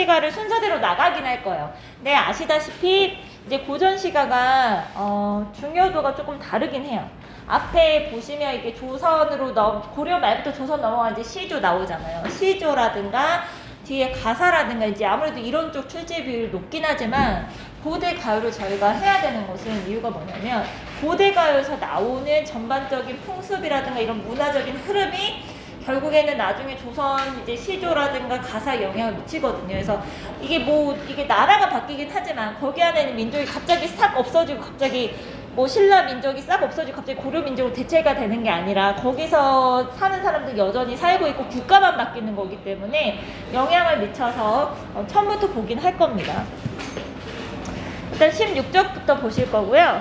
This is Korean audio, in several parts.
시가를 순서대로 나가긴 할 거예요. 근데 아시다시피 이제 고전 시가가 중요도가 조금 다르긴 해요. 앞에 보시면 이게 조선으로 고려 말부터 조선 넘어가 이제 시조 나오잖아요. 시조라든가 뒤에 가사라든가 이제 아무래도 이런 쪽 출제 비율이 높긴 하지만 고대 가요를 저희가 해야 되는 것은 이유가 뭐냐면 고대 가요에서 나오는 전반적인 풍습이라든가 이런 문화적인 흐름이 결국에는 나중에 조선 이제 시조라든가 가사에 영향을 미치거든요. 그래서 이게 나라가 바뀌긴 하지만 거기 안에는 민족이 갑자기 싹 없어지고 갑자기 신라 민족이 싹 없어지고 갑자기 고려 민족으로 대체가 되는 게 아니라 거기서 사는 사람들 여전히 살고 있고 국가만 바뀌는 거기 때문에 영향을 미쳐서 처음부터 보긴 할 겁니다. 일단 16쪽부터 보실 거고요.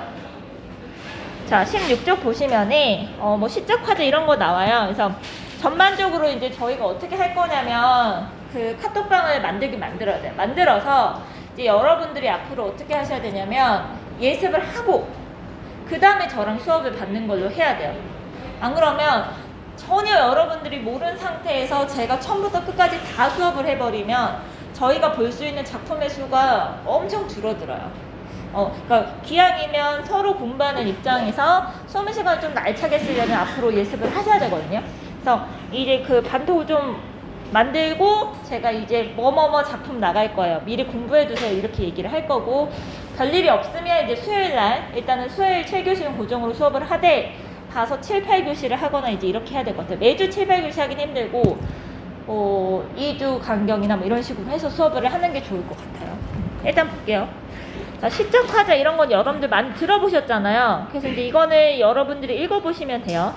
자, 16쪽 보시면은 시적 화제 이런 거 나와요. 그래서 전반적으로 이제 저희가 어떻게 할 거냐면 그 카톡방을 만들어야 돼요. 만들어서 이제 여러분들이 앞으로 어떻게 하셔야 되냐면 예습을 하고 그 다음에 저랑 수업을 받는 걸로 해야 돼요. 안 그러면 전혀 여러분들이 모르는 상태에서 제가 처음부터 끝까지 다 수업을 해버리면 저희가 볼 수 있는 작품의 수가 엄청 줄어들어요. 그러니까 기왕이면 서로 공부하는 입장에서 수업 시간을 좀 알차게 쓰려면 앞으로 예습을 하셔야 되거든요. 그래서 이제 그 반톡을 좀 만들고 제가 이제 뭐뭐뭐 작품 나갈 거예요. 미리 공부해 두세요. 이렇게 얘기를 할 거고 별일이 없으면 이제 수요일 날 일단은 수요일 7교시는 고정으로 수업을 하되 가서 7, 8교시를 하거나 이제 이렇게 해야 될 것 같아요. 매주 7, 8교시 하긴 힘들고 2주 간격이나 뭐 이런 식으로 해서 수업을 하는 게 좋을 것 같아요. 일단 볼게요. 자, 시적 화자 이런 건 여러분들 많이 들어보셨잖아요. 그래서 이제 이거는 여러분들이 읽어보시면 돼요.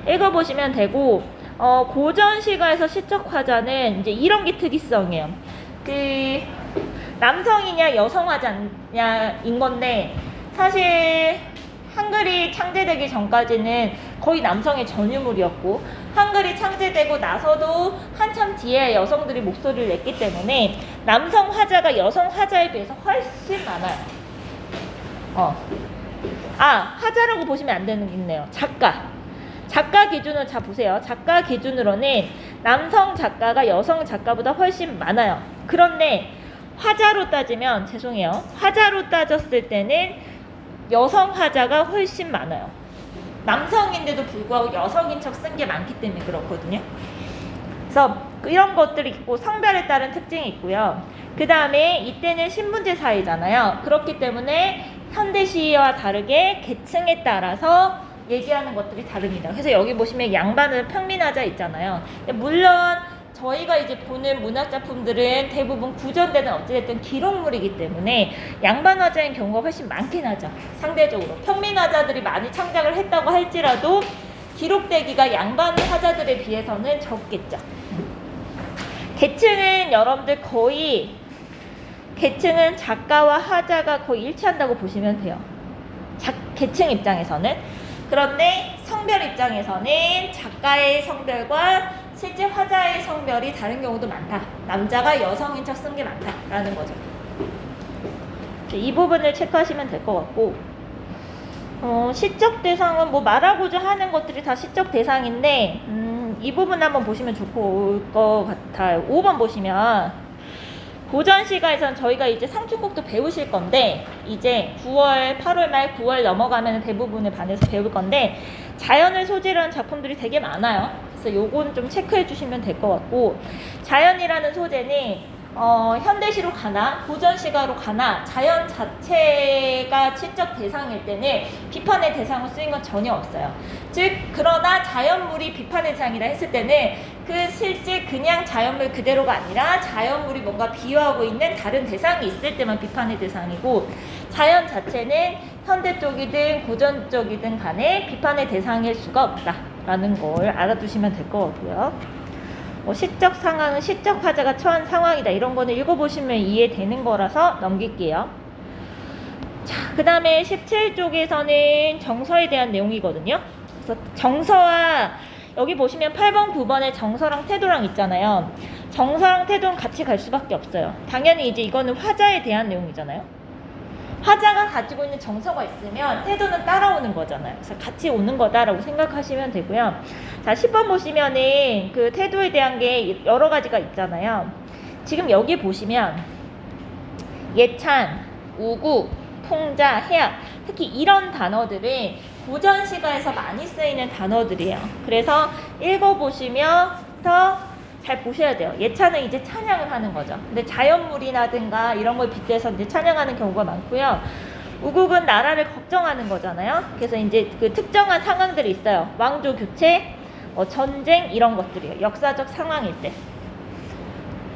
읽어보시면 되고 고전 시가에서 시적 화자는 이제 이런 게 특이성이에요. 그 남성이냐 여성 화자냐인 건데 사실 한글이 창제되기 전까지는 거의 남성의 전유물이었고 한글이 창제되고 나서도 한참 뒤에 여성들이 목소리를 냈기 때문에 남성 화자가 여성 화자에 비해서 훨씬 많아요. 화자라고 보시면 안 되는 게 있네요. 작가 기준으로 자 보세요. 작가 기준으로는 남성 작가가 여성 작가보다 훨씬 많아요. 그런데 화자로 따지면 화자로 따졌을 때는 여성 화자가 훨씬 많아요. 남성인데도 불구하고 여성인 척 쓴 게 많기 때문에 그렇거든요. 그래서 이런 것들이 있고 성별에 따른 특징이 있고요. 그 다음에 이때는 신분제 사회잖아요. 그렇기 때문에 현대시와 다르게 계층에 따라서 얘기하는 것들이 다릅니다. 그래서 여기 보시면 양반은 평민화자 있잖아요. 물론 저희가 이제 보는 문학작품들은 대부분 구전되든 어찌됐든 기록물이기 때문에 양반화자인 경우가 훨씬 많긴 하죠. 상대적으로 평민화자들이 많이 창작을 했다고 할지라도 기록되기가 양반화자들에 비해서는 적겠죠. 계층은 여러분들 계층은 작가와 화자가 거의 일치한다고 보시면 돼요. 계층 입장에서는. 그런데 성별 입장에서는 작가의 성별과 실제 화자의 성별이 다른 경우도 많다. 남자가 여성인 척 쓴 게 많다라는 거죠. 이 부분을 체크하시면 될 것 같고 시적 대상은 말하고자 하는 것들이 다 시적 대상인데 이 부분 한번 보시면 좋을 것 같아요. 5번 보시면 고전 시가에서는 저희가 이제 상충곡도 배우실 건데 이제 9월, 8월 말 9월 넘어가면 대부분을 반해서 배울 건데 자연을 소재로 한 작품들이 되게 많아요. 그래서 요건 좀 체크해 주시면 될 것 같고 자연이라는 소재는 현대시로 가나 고전시가로 가나 자연 자체가 시적 대상일 때는 비판의 대상으로 쓰인 건 전혀 없어요. 즉 그러나 자연물이 비판의 대상이라 했을 때는 그 실제 그냥 자연물 그대로가 아니라 자연물이 뭔가 비유하고 있는 다른 대상이 있을 때만 비판의 대상이고 자연 자체는 현대 쪽이든 고전 쪽이든 간에 비판의 대상일 수가 없다라는 걸 알아두시면 될 것 같고요. 시적 상황은 시적 화자가 처한 상황이다. 이런 거는 읽어보시면 이해되는 거라서 넘길게요. 자, 그 다음에 17쪽에서는 정서에 대한 내용이거든요. 그래서 정서와 여기 보시면 8번, 9번에 정서랑 태도랑 있잖아요. 정서랑 태도는 같이 갈 수밖에 없어요. 당연히 이제 이거는 화자에 대한 내용이잖아요. 화자가 가지고 있는 정서가 있으면 태도는 따라오는 거잖아요. 그래서 같이 오는 거다라고 생각하시면 되고요. 자, 10번 보시면은 그 태도에 대한 게 여러 가지가 있잖아요. 지금 여기 보시면 예찬, 우구, 풍자, 해악, 특히 이런 단어들은 고전시가에서 많이 쓰이는 단어들이에요. 그래서 읽어보시면서 잘 보셔야 돼요. 예찬은 이제 찬양을 하는 거죠. 근데 자연물이라든가 이런 걸 빗대서 이제 찬양하는 경우가 많고요. 우국은 나라를 걱정하는 거잖아요. 그래서 이제 그 특정한 상황들이 있어요. 왕조 교체, 전쟁 이런 것들이에요. 역사적 상황일 때.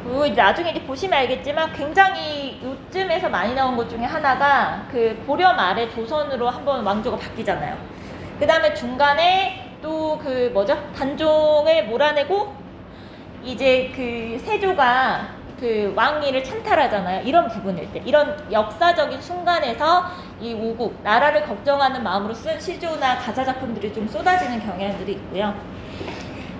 그리고 이제 나중에 이제 보시면 알겠지만 굉장히 요즘에서 많이 나온 것 중에 하나가 그 고려 말에 조선으로 한번 왕조가 바뀌잖아요. 그 다음에 중간에 또 그 뭐죠? 단종을 몰아내고 이제 그 세조가 그 왕위를 찬탈하잖아요. 이런 부분일 때, 이런 역사적인 순간에서 이 우국, 나라를 걱정하는 마음으로 쓴 시조나 가사 작품들이 좀 쏟아지는 경향들이 있고요.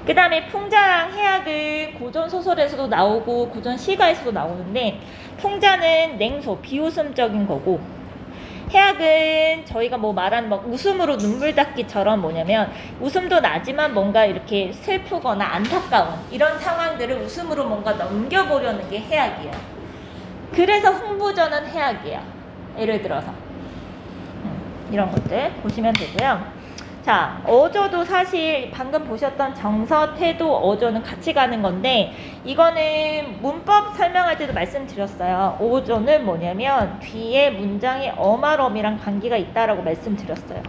그 다음에 풍자랑 해악은 고전 소설에서도 나오고 고전 시가에서도 나오는데, 풍자는 냉소, 비웃음적인 거고, 해악은 저희가 뭐 말하는 막 웃음으로 눈물 닦기처럼 뭐냐면 웃음도 나지만 뭔가 이렇게 슬프거나 안타까운 이런 상황들을 웃음으로 뭔가 넘겨보려는 게 해악이에요. 그래서 흥부전은 해악이에요. 예를 들어서 이런 것들 보시면 되고요. 자, 어조도 사실 방금 보셨던 정서, 태도, 어조는 같이 가는 건데, 이거는 문법 설명할 때도 말씀드렸어요. 어조는 뭐냐면 뒤에 문장에 어말어미랑 관계가 있다라고 말씀드렸어요.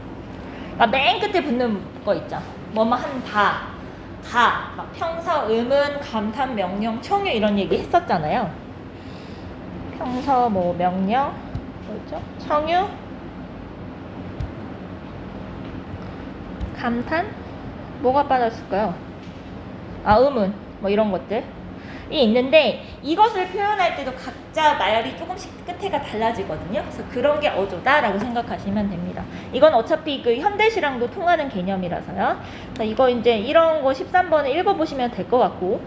그러니까 맨 끝에 붙는 거 있죠. 뭐뭐 한다, 가, 막 평서, 의문, 감탄, 명령, 청유 이런 얘기 했었잖아요. 평서, 뭐 명령, 뭐죠? 청유, 감탄? 뭐가 빠졌을까요? 의문, 뭐 이런 것들이 있는데, 이것을 표현할 때도 각자 말이 조금씩 끝에가 달라지거든요. 그래서 그런 게 어조다라고 생각하시면 됩니다. 이건 어차피 그 현대시랑도 통하는 개념이라서요. 그래서 이거 이제 이런 거 13번에 읽어보시면 될 것 같고,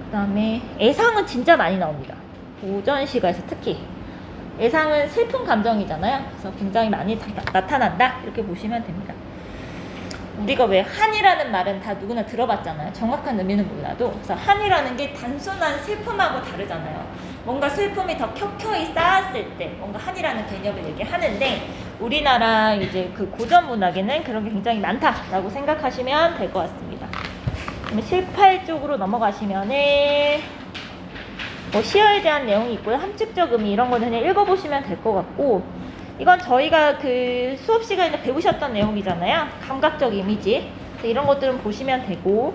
그 다음에 애상은 진짜 많이 나옵니다. 고전시가에서 특히. 애상은 슬픈 감정이잖아요. 그래서 굉장히 많이 나타난다. 이렇게 보시면 됩니다. 우리가 왜 한이라는 말은 다 누구나 들어봤잖아요. 정확한 의미는 몰라도. 그래서 한이라는 게 단순한 슬픔하고 다르잖아요. 뭔가 슬픔이 더 켜켜이 쌓았을 때 뭔가 한이라는 개념을 얘기하는데, 우리나라 이제 그 고전 문학에는 그런 게 굉장히 많다라고 생각하시면 될 것 같습니다. 그러면 18쪽으로 넘어가시면은 뭐 시어에 대한 내용이 있고요. 함축적 의미 이런 거는 그냥 읽어보시면 될 것 같고, 이건 저희가 그 수업 시간에 배우셨던 내용이잖아요. 감각적 이미지. 이런 것들은 보시면 되고,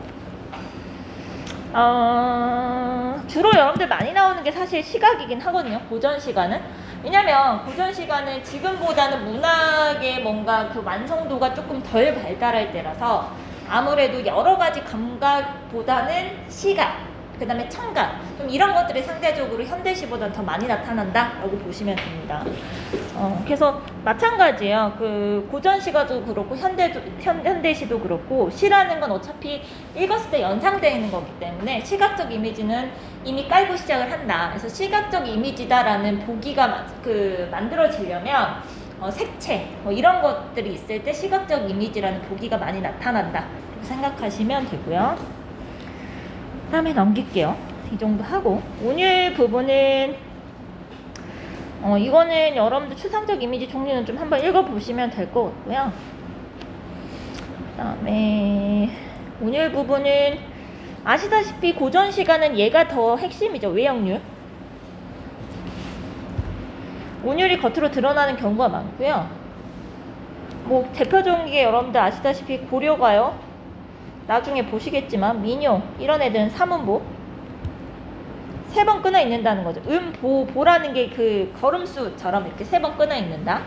주로 여러분들 많이 나오는 게 사실 시각이긴 하거든요. 고전 시가는. 왜냐면 고전 시가는 지금보다는 문학의 뭔가 그 완성도가 조금 덜 발달할 때라서 아무래도 여러 가지 감각보다는 시각, 그 다음에 청각, 좀 이런 것들이 상대적으로 현대시보다는 더 많이 나타난다라고 보시면 됩니다. 그래서 마찬가지예요. 그 고전시가도 그렇고 현대시도 그렇고, 시라는 건 어차피 읽었을 때 연상되는 거기 때문에 시각적 이미지는 이미 깔고 시작을 한다. 그래서 시각적 이미지다라는 보기가 만들어지려면 색채 뭐 이런 것들이 있을 때 시각적 이미지라는 보기가 많이 나타난다. 이렇게 생각하시면 되고요. 다음에 넘길게요. 이 정도 하고, 운율 부분은 이거는 여러분들 추상적 이미지 종류는 좀 한번 읽어보시면 될 것 같고요. 그 다음에 운율 부분은 아시다시피 고전 시가는 얘가 더 핵심이죠. 외역률. 운율이 겉으로 드러나는 경우가 많고요. 뭐 대표적인 게 여러분들 아시다시피 고려가요. 나중에 보시겠지만 민요 이런 애들은 사문보 3번 끊어 있는다는 거죠. 보라는 게 그 걸음수처럼 이렇게 3번 끊어 있는다.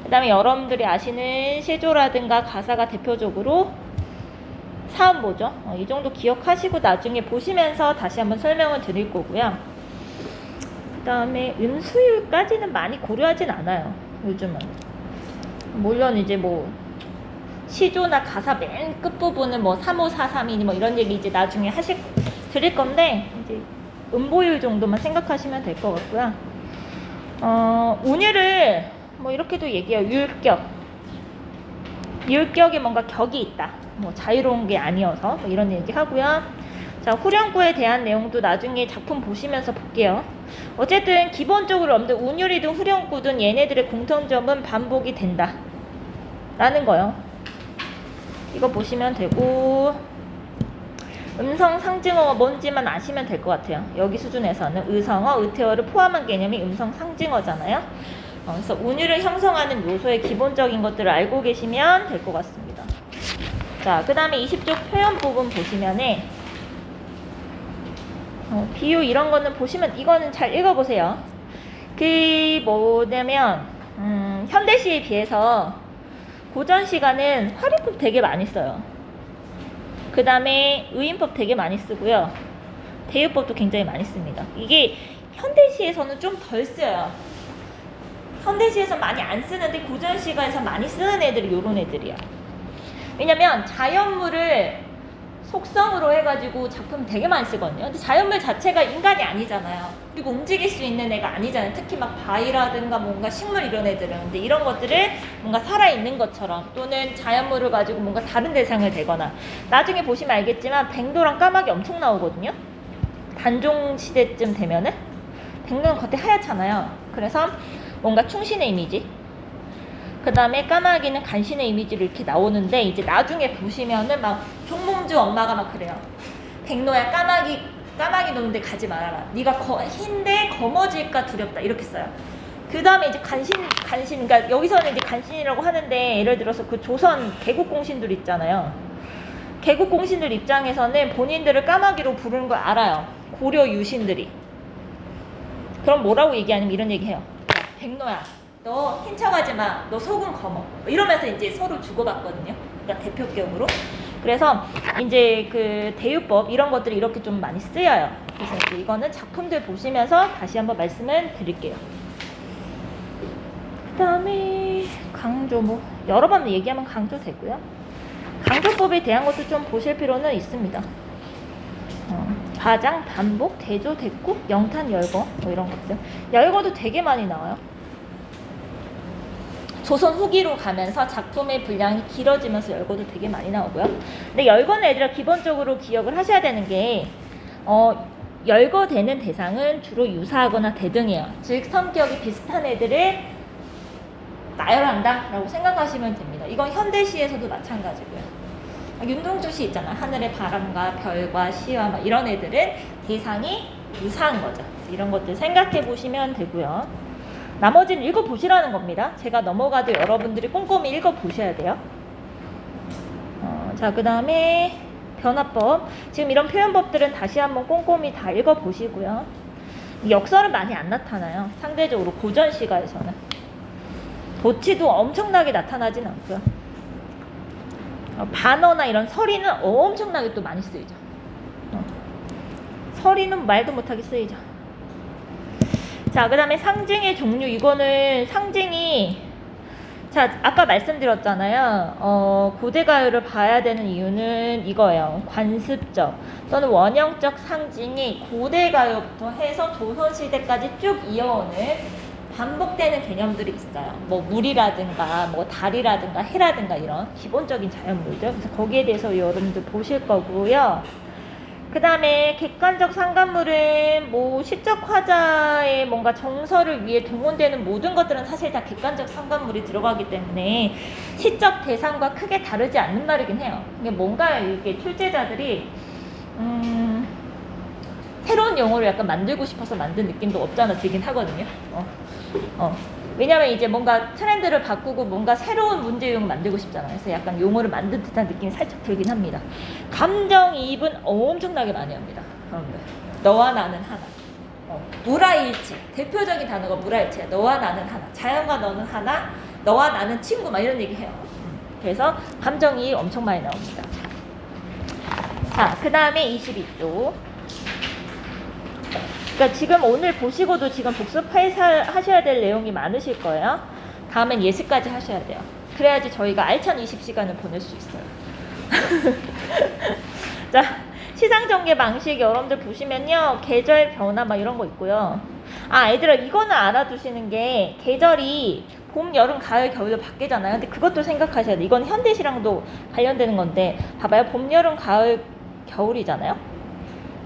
그 다음에 여러분들이 아시는 시조라든가 가사가 대표적으로 사음보죠. 이 정도 기억하시고 나중에 보시면서 다시 한번 설명을 드릴 거고요. 그 다음에 음수율까지는 많이 고려하진 않아요. 요즘은. 물론 이제 뭐 시조나 가사 맨 끝부분은 뭐 3543이니 뭐 이런 얘기 이제 나중에 드릴 건데, 이제 음보율 정도만 생각하시면 될 것 같고요. 운율을 뭐 이렇게도 얘기해요. 율격에 뭔가 격이 있다. 뭐 자유로운 게 아니어서 뭐 이런 얘기 하고요. 자, 후렴구에 대한 내용도 나중에 작품 보시면서 볼게요. 어쨌든 기본적으로 여러분들 운율이든 후렴구든 얘네들의 공통점은 반복이 된다 라는 거예요. 이거 보시면 되고, 음성 상징어가 뭔지만 아시면 될 것 같아요. 여기 수준에서는 의성어, 의태어를 포함한 개념이 음성 상징어잖아요. 그래서 운율을 형성하는 요소의 기본적인 것들을 알고 계시면 될 것 같습니다. 자, 그 다음에 20쪽 표현 부분 보시면은 비유 이런 거는 보시면 이거는 잘 읽어보세요. 그 뭐냐면 현대시에 비해서 고전 시가는 활용법 되게 많이 써요. 그 다음에 의인법 되게 많이 쓰고요. 대유법도 굉장히 많이 씁니다. 이게 현대시에서는 좀 덜 써요. 현대시에서 많이 안 쓰는데 고전 시가에서 많이 쓰는 애들이 요런 애들이야. 왜냐면 자연물을 속성으로 해가지고 작품 되게 많이 쓰거든요. 근데 자연물 자체가 인간이 아니잖아요. 그리고 움직일 수 있는 애가 아니잖아요. 특히 막 바위라든가 뭔가 식물 이런 애들은. 근데 이런 것들을 뭔가 살아있는 것처럼 또는 자연물을 가지고 뭔가 다른 대상을 대거나, 나중에 보시면 알겠지만 백로랑 까마귀 엄청 나오거든요. 단종 시대쯤 되면은 백로는 겉에 하얗잖아요. 그래서 뭔가 충신의 이미지, 그 다음에 까마귀는 간신의 이미지로 이렇게 나오는데, 이제 나중에 보시면은 막 종몽주 엄마가 막 그래요. 백로야, 까마귀 노는데 가지 말아라. 네가 흰데 검어질까 두렵다. 이렇게 써요. 그 다음에 이제 간신, 그러니까 여기서는 이제 간신이라고 하는데, 예를 들어서 그 조선 개국공신들 있잖아요. 개국공신들 입장에서는 본인들을 까마귀로 부르는 걸 알아요. 고려 유신들이. 그럼 뭐라고 얘기하냐면 이런 얘기해요. 백로야, 너 흰 척하지 마. 너 속은 검어. 이러면서 이제 서로 주고받거든요. 그러니까 대표격으로. 그래서 이제 그 대유법 이런 것들이 이렇게 좀 많이 쓰여요. 그래서 이제 이거는 작품들 보시면서 다시 한번 말씀을 드릴게요. 그 다음에 강조, 뭐 여러 번 얘기하면 강조 되고요. 강조법에 대한 것도 좀 보실 필요는 있습니다. 과장, 반복, 대조, 대꾸, 영탄, 열거 뭐 이런 것들. 열거도 되게 많이 나와요. 조선 후기로 가면서 작품의 분량이 길어지면서 열거도 되게 많이 나오고요. 근데 열거는 애들아 기본적으로 기억을 하셔야 되는 게 열거되는 대상은 주로 유사하거나 대등해요. 즉 성격이 비슷한 애들을 나열한다 라고 생각하시면 됩니다. 이건 현대시에서도 마찬가지고요. 윤동주 시 있잖아. 하늘의 바람과 별과 시와 막 이런 애들은 대상이 유사한 거죠. 이런 것들 생각해 보시면 되고요. 나머지는 읽어보시라는 겁니다. 제가 넘어가도 여러분들이 꼼꼼히 읽어보셔야 돼요. 자, 그 다음에 변화법. 지금 이런 표현법들은 다시 한번 꼼꼼히 다 읽어보시고요. 역설은 많이 안 나타나요. 상대적으로 고전 시가에서는. 도치도 엄청나게 나타나진 않고요. 반어나 이런 서리는 엄청나게 또 많이 쓰이죠. 서리는 말도 못하게 쓰이죠. 자, 그 다음에 상징의 종류. 이거는 상징이, 자, 아까 말씀드렸잖아요. 고대가요를 봐야 되는 이유는 이거예요. 관습적 또는 원형적 상징이 고대가요부터 해서 조선시대까지 쭉 이어오는 반복되는 개념들이 있어요. 뭐 물이라든가 뭐 달이라든가 해라든가 이런 기본적인 자연물들. 그래서 거기에 대해서 여러분들 보실 거고요. 그 다음에 객관적 상관물은 뭐 시적 화자의 뭔가 정서를 위해 동원되는 모든 것들은 사실 다 객관적 상관물이 들어가기 때문에 시적 대상과 크게 다르지 않는 말이긴 해요. 이게 뭔가 이렇게 출제자들이 새로운 용어를 약간 만들고 싶어서 만든 느낌도 없잖아 들긴 하거든요. 왜냐면 이제 뭔가 트렌드를 바꾸고 뭔가 새로운 문제용을 만들고 싶잖아요. 그래서 약간 용어를 만든 듯한 느낌이 살짝 들긴 합니다. 감정이입은 엄청나게 많이 합니다. 여러분들. 너와 나는 하나. 무라일치. 대표적인 단어가 무라일치야. 너와 나는 하나. 자연과 너는 하나. 너와 나는 친구. 막 이런 얘기 해요. 그래서 감정이입 엄청 많이 나옵니다. 자, 그 다음에 22조. 그러니까 지금 오늘 보시고도 지금 복습하셔야 될 내용이 많으실 거예요. 다음엔 예습까지 하셔야 돼요. 그래야지 저희가 알찬 20시간을 보낼 수 있어요. 자, 시상전개 방식 여러분들 보시면요. 계절 변화 막 이런 거 있고요. 아, 얘들아 이거는 알아두시는 게 계절이 봄, 여름, 가을, 겨울로 바뀌잖아요. 근데 그것도 생각하셔야 돼요. 이건 현대시랑도 관련되는 건데 봐봐요. 봄, 여름, 가을, 겨울이잖아요.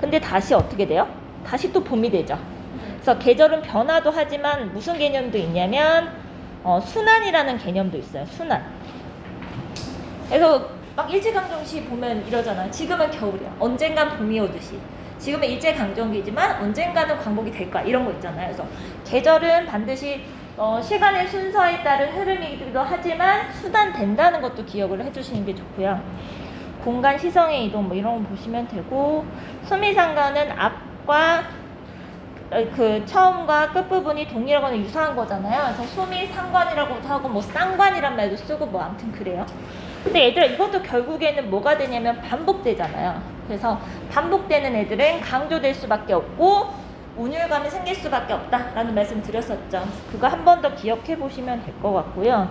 근데 다시 어떻게 돼요? 다시 또 봄이 되죠. 그래서 계절은 변화도 하지만 무슨 개념도 있냐면 순환이라는 개념도 있어요. 순환. 그래서 막 일제강점기 보면 이러잖아요. 지금은 겨울이야. 언젠간 봄이 오듯이. 지금은 일제강점기지만 언젠가는 광복이 될 거야. 이런 거 있잖아요. 그래서 계절은 반드시 시간의 순서에 따른 흐름이기도 하지만 순환된다는 것도 기억을 해주시는 게 좋고요. 공간 시성의 이동 뭐 이런 거 보시면 되고, 수미상관은 앞과 그 처음과 끝부분이 동일하거나 유사한 거잖아요. 그래서 수미상관이라고도 하고 뭐 쌍관이란 말도 쓰고 뭐 아무튼 그래요. 근데 얘들아 이것도 결국에는 뭐가 되냐면 반복되잖아요. 그래서 반복되는 애들은 강조될 수밖에 없고 운율감이 생길 수밖에 없다라는 말씀 드렸었죠. 그거 한 번 더 기억해 보시면 될 것 같고요.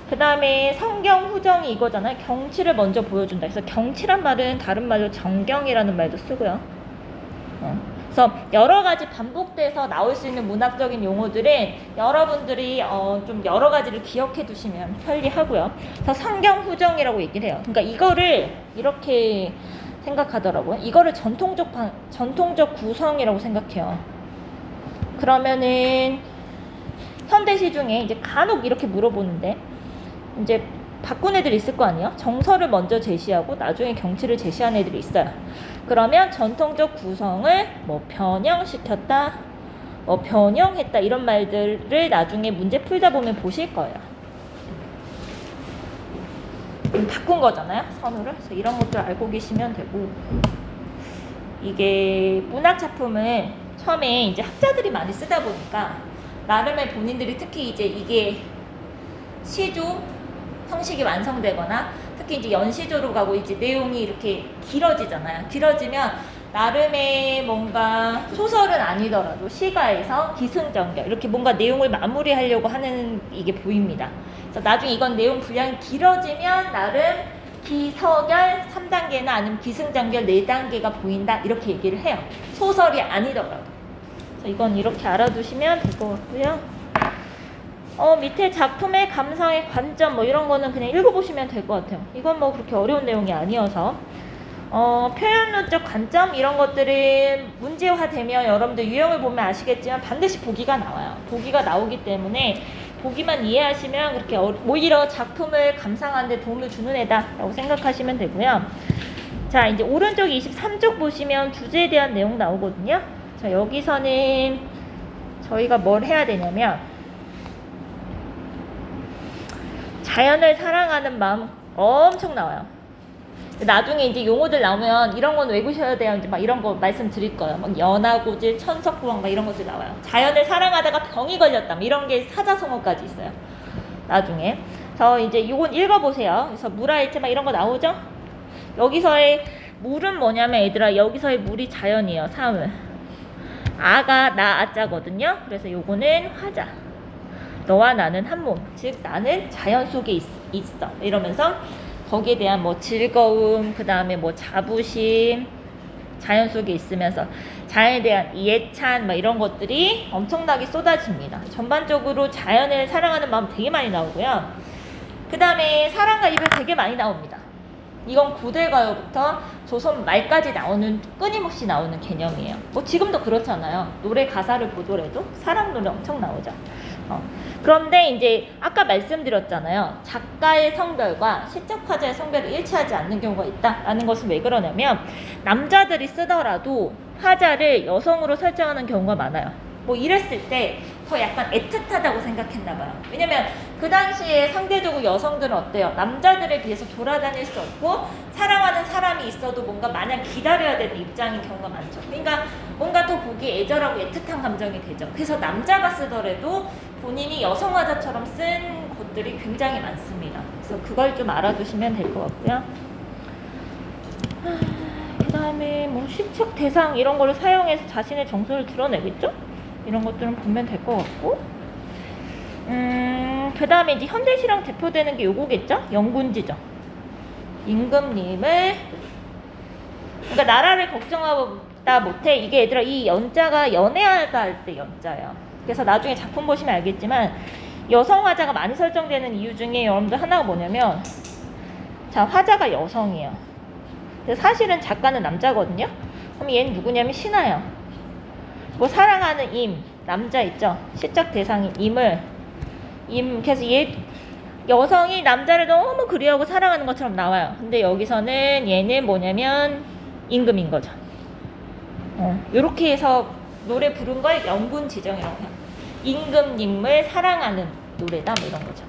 그 다음에 성경 후정이 이거잖아요. 경치를 먼저 보여준다. 그래서 경치란 말은 다른 말로 정경이라는 말도 쓰고요. 그래서 여러 가지 반복돼서 나올 수 있는 문학적인 용어들은 여러분들이 좀 여러 가지를 기억해 두시면 편리하고요. 그래서 성경 후정이라고 얘기를 해요. 그러니까 이거를 이렇게 생각하더라고요. 이거를 전통적 구성이라고 생각해요. 그러면은 현대시 중에 이제 간혹 이렇게 물어보는데 이제 바꾼 애들이 있을 거 아니에요? 정서를 먼저 제시하고 나중에 경치를 제시한 애들이 있어요. 그러면 전통적 구성을 뭐 변형시켰다, 뭐 변형했다 이런 말들을 나중에 문제 풀다 보면 보실 거예요. 바꾼 거잖아요, 선우를. 그래서 이런 것들 알고 계시면 되고, 이게 문학 작품을 처음에 이제 학자들이 많이 쓰다 보니까 나름의 본인들이 특히 이제 이게 시조 형식이 완성되거나 특히 이제 연시조로 가고 이제 내용이 이렇게 길어지잖아요. 길어지면 나름의 뭔가 소설은 아니더라도 시가에서 기승전결 이렇게 뭔가 내용을 마무리하려고 하는 이게 보입니다. 그래서 나중에 이건 내용 분량이 길어지면 나름 기서결 3단계나 아니면 기승전결 4단계가 보인다 이렇게 얘기를 해요. 소설이 아니더라도. 그래서 이건 이렇게 알아두시면 될 것 같고요. 밑에 작품의 감상의 관점 뭐 이런 거는 그냥 읽어보시면 될 것 같아요. 이건 뭐 그렇게 어려운 내용이 아니어서. 표현론적 관점 이런 것들은 문제화되면 여러분들 유형을 보면 아시겠지만 반드시 보기가 나와요. 보기가 나오기 때문에 보기만 이해하시면 그렇게 오히려 작품을 감상하는 데 도움을 주는 애다라고 생각하시면 되고요. 자, 이제 오른쪽 23쪽 보시면 주제에 대한 내용 나오거든요. 자, 여기서는 저희가 뭘 해야 되냐면 자연을 사랑하는 마음 엄청 나와요. 나중에 이제 용어들 나오면 이런 건 외우셔야 돼요. 이제 막 이런 거 말씀드릴 거예요. 막 연하고질, 천석구왕 막 이런 것들 나와요. 자연을 사랑하다가 병이 걸렸다. 이런 게 사자성어까지 있어요. 나중에. 저 이제 이건 읽어보세요. 그래서 물화일체 막 이런 거 나오죠? 여기서의 물은 뭐냐면 얘들아 여기서의 물이 자연이에요. 사물. 아가 나 아자거든요. 그래서 요거는 화자. 너와 나는 한 몸. 즉 나는 자연 속에 있어. 이러면서 거기에 대한 뭐 즐거움, 그 다음에 뭐 자부심, 자연 속에 있으면서 자연에 대한 이해찬 막 이런 것들이 엄청나게 쏟아집니다. 전반적으로 자연을 사랑하는 마음 되게 많이 나오고요. 그 다음에 사랑과 이별 되게 많이 나옵니다. 이건 고대가요부터 조선 말까지 끊임없이 나오는 개념이에요. 뭐 지금도 그렇잖아요. 노래 가사를 보더라도 사랑 노래 엄청 나오죠. 그런데 이제 아까 말씀드렸잖아요. 작가의 성별과 시적 화자의 성별이 일치하지 않는 경우가 있다라는 것은 왜 그러냐면 남자들이 쓰더라도 화자를 여성으로 설정하는 경우가 많아요. 뭐 이랬을 때 더 약간 애틋하다고 생각했나 봐요. 왜냐면 그 당시에 상대적으로 여성들은 어때요? 남자들에 비해서 돌아다닐 수 없고 사랑하는 사람이 있어도 뭔가 마냥 기다려야 되는 입장인 경우가 많죠. 그러니까 뭔가 더 보기에 애절하고 애틋한 감정이 되죠. 그래서 남자가 쓰더라도 본인이 여성 화자처럼 쓴 것들이 굉장히 많습니다. 그래서 그걸 좀 알아두시면 될 것 같고요. 그 다음에 뭐 시적 대상 이런 거를 사용해서 자신의 정서를 드러내겠죠? 이런 것들은 보면 될 것 같고, 그 다음에 이제 현대시랑 대표되는 게 요거겠죠? 영군지죠. 임금님을, 그러니까 나라를 걱정하다 못해. 이게 얘들아 이 연자가 연애하다 할 때 연자예요. 그래서 나중에 작품 보시면 알겠지만 여성 화자가 많이 설정되는 이유 중에 여러분들 하나가 뭐냐면, 자, 화자가 여성이에요. 근데 사실은 작가는 남자거든요. 그럼 얘는 누구냐면 신하예요. 뭐 사랑하는 임, 남자 있죠. 시적 대상인 그래서 얘 여성이 남자를 너무 그리워하고 사랑하는 것처럼 나와요. 근데 여기서는 얘는 뭐냐면 임금인 거죠. 요렇게 해서 노래 부른 걸 영분 지정이라고 해요. 임금님을 사랑하는 노래다 뭐 이런 거죠.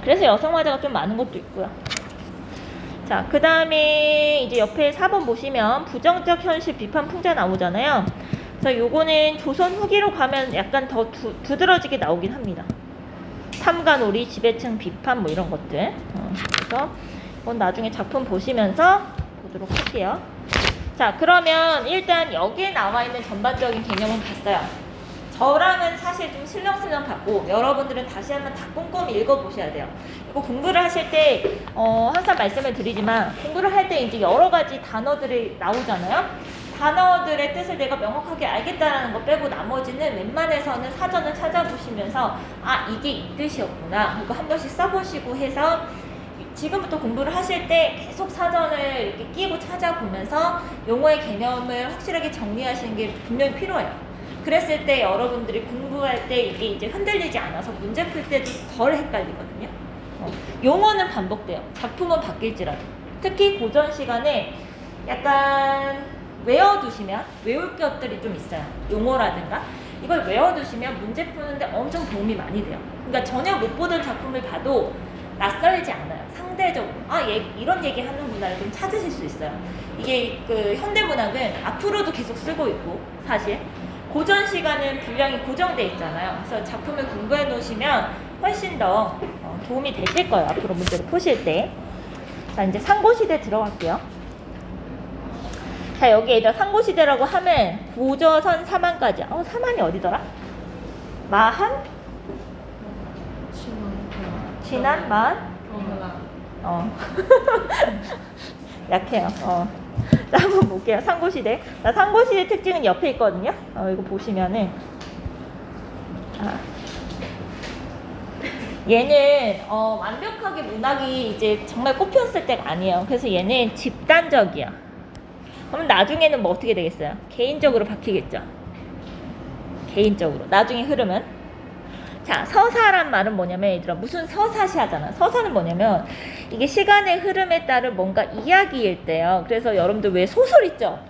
그래서 여성 화자가 좀 많은 것도 있고요. 자, 그 다음에 이제 옆에 4번 보시면 부정적 현실 비판 풍자 나오잖아요. 그래서 요거는 조선 후기로 가면 약간 더 두드러지게 나오긴 합니다. 삼가놀이, 지배층 비판 뭐 이런 것들. 그래서 이건 나중에 작품 보시면서 보도록 할게요. 자, 그러면 일단 여기에 나와 있는 전반적인 개념은 봤어요. 저랑은 사실 좀 슬렁슬렁 봤고 여러분들은 다시 한번 다 꼼꼼히 읽어보셔야 돼요. 이거 공부를 하실 때 항상 말씀을 드리지만 공부를 할 때 이제 여러 가지 단어들이 나오잖아요. 단어들의 뜻을 내가 명확하게 알겠다라는 거 빼고 나머지는 웬만해서는 사전을 찾아보시면서 아 이게 이 뜻이었구나 이거 한 번씩 써보시고 해서 지금부터 공부를 하실 때 계속 사전을 이렇게 끼고 찾아보면서 용어의 개념을 확실하게 정리하시는 게 분명히 필요해요. 그랬을 때 여러분들이 공부할 때 이게 이제 흔들리지 않아서 문제 풀 때도 덜 헷갈리거든요. 용어는 반복돼요. 작품은 바뀔지라도. 특히 고전 시간에 약간 외워두시면 외울 것들이 좀 있어요. 용어라든가 이걸 외워두시면 문제 푸는데 엄청 도움이 많이 돼요. 그러니까 전혀 못 보던 작품을 봐도 낯설지 않아요. 상대적으로 얘 이런 얘기 하는구나를 좀 찾으실 수 있어요. 이게 그 현대문학은 앞으로도 계속 쓰고 있고 사실 고전 시간은 분량이 고정돼 있잖아요. 그래서 작품을 공부해 놓으시면 훨씬 더 도움이 되실 거예요. 앞으로 문제를 푸실 때. 자, 이제 상고시대 들어갈게요. 자, 여기 얘들 상고시대라고 하면 고조선 사만까지. 사만이 어디더라? 마한? 진한? 만? 약해요. 자, 한번 볼게요. 상고시대. 자, 상고시대 특징은 옆에 있거든요. 이거 보시면은 얘는 완벽하게 문학이 이제 정말 꼽혔을 때가 아니에요. 그래서 얘는 집단적이야. 그럼 나중에는 뭐 어떻게 되겠어요? 개인적으로 바뀌겠죠. 개인적으로. 나중에 흐름은. 자, 서사란 말은 뭐냐면 얘들아 무슨 서사시 하잖아. 서사는 뭐냐면 이게 시간의 흐름에 따른 뭔가 이야기일 때요. 그래서 여러분들 왜 소설 있죠?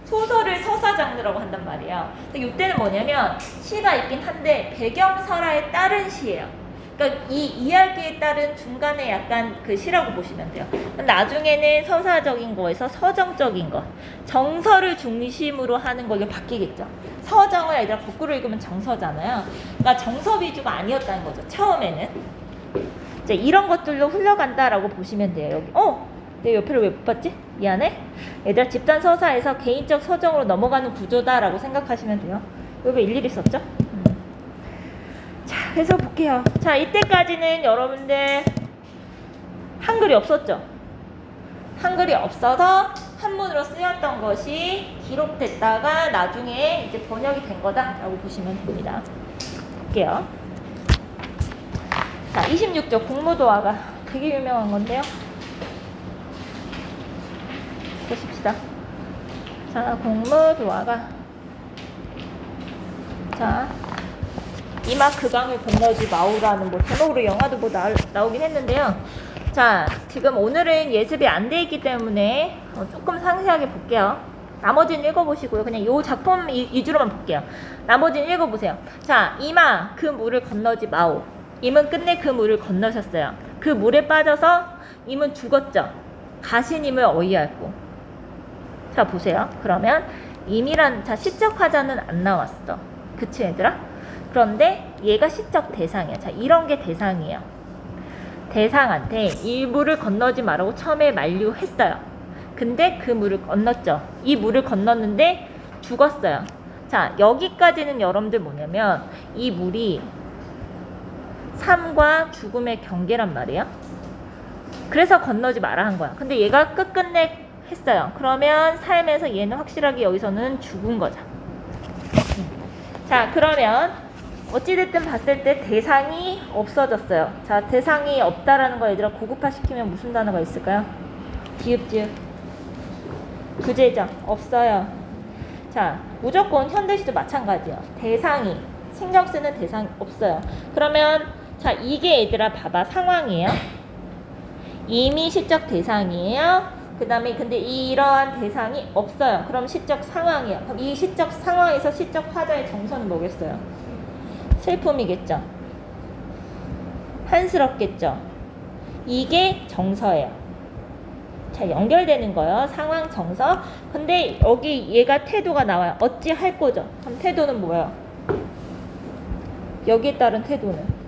소설을 서사 장르라고 한단 말이에요. 근데 이때는 뭐냐면 시가 있긴 한데 배경설화에 따른 시예요. 그러니까 이 이야기에 따른 중간에 약간 그 시라고 보시면 돼요. 나중에는 서사적인 거에서 서정적인 거, 정서를 중심으로 하는 걸로 바뀌겠죠. 서정을 얘들아 거꾸로 읽으면 정서잖아요. 그러니까 정서 위주가 아니었다는 거죠. 처음에는. 이제 이런 것들로 흘러간다라고 보시면 돼요. 여기 내 옆에를 왜 못 봤지? 미안해. 얘들아 집단 서사에서 개인적 서정으로 넘어가는 구조다라고 생각하시면 돼요. 여기 일일이 썼죠? 자, 그래서 볼게요. 자, 이때까지는 여러분들 한글이 없었죠? 한글이 없어서 한문으로 쓰였던 것이 기록됐다가 나중에 이제 번역이 된 거다라고 보시면 됩니다. 볼게요. 자, 26조 공무도화가 되게 유명한 건데요. 보십시다. 자, 공무도화가 자 이마 그 강을 건너지 마오라는 뭐 제목으로 영화도 뭐 나오긴 했는데요. 자, 지금 오늘은 예습이 안 돼 있기 때문에 조금 상세하게 볼게요. 나머지는 읽어보시고요. 그냥 이 작품 위주로만 볼게요. 나머지는 읽어보세요. 자, 이마 그 물을 건너지 마오. 임은 끝내 그 물을 건너셨어요. 그 물에 빠져서 임은 죽었죠. 가신임을 어이할고. 자, 보세요. 그러면 임이란 자 시적화자는 안 나왔어. 그치 얘들아? 그런데 얘가 시적 대상이야. 자, 이런 게 대상이에요. 대상한테 이 물을 건너지 말라고 처음에 만류했어요. 근데 그 물을 건넜죠. 이 물을 건넜는데 죽었어요. 자, 여기까지는 여러분들 뭐냐면 이 물이 삶과 죽음의 경계란 말이에요. 그래서 건너지 마라 한 거야. 근데 얘가 끝끝내 했어요. 그러면 삶에서 얘는 확실하게 여기서는 죽은 거죠. 자, 그러면 어찌됐든 봤을 때 대상이 없어졌어요. 자, 대상이 없다라는 거 얘들아 고급화 시키면 무슨 단어가 있을까요? 디귿, 지읒. 부재죠? 없어요. 자, 무조건 현대시도 마찬가지예요. 대상이, 신경 쓰는 대상이 없어요. 그러면 자, 이게 얘들아 봐봐. 상황이에요. 이미 시적 대상이에요. 그 다음에 근데 이러한 대상이 없어요. 그럼 시적 상황이에요. 그럼 이 시적 상황에서 시적 화자의 정서는 뭐겠어요? 슬픔이겠죠. 한스럽겠죠. 이게 정서예요. 자, 연결되는 거예요. 상황, 정서. 근데 여기 얘가 태도가 나와요. 어찌 할 거죠? 그럼 태도는 뭐예요? 여기에 따른 태도는?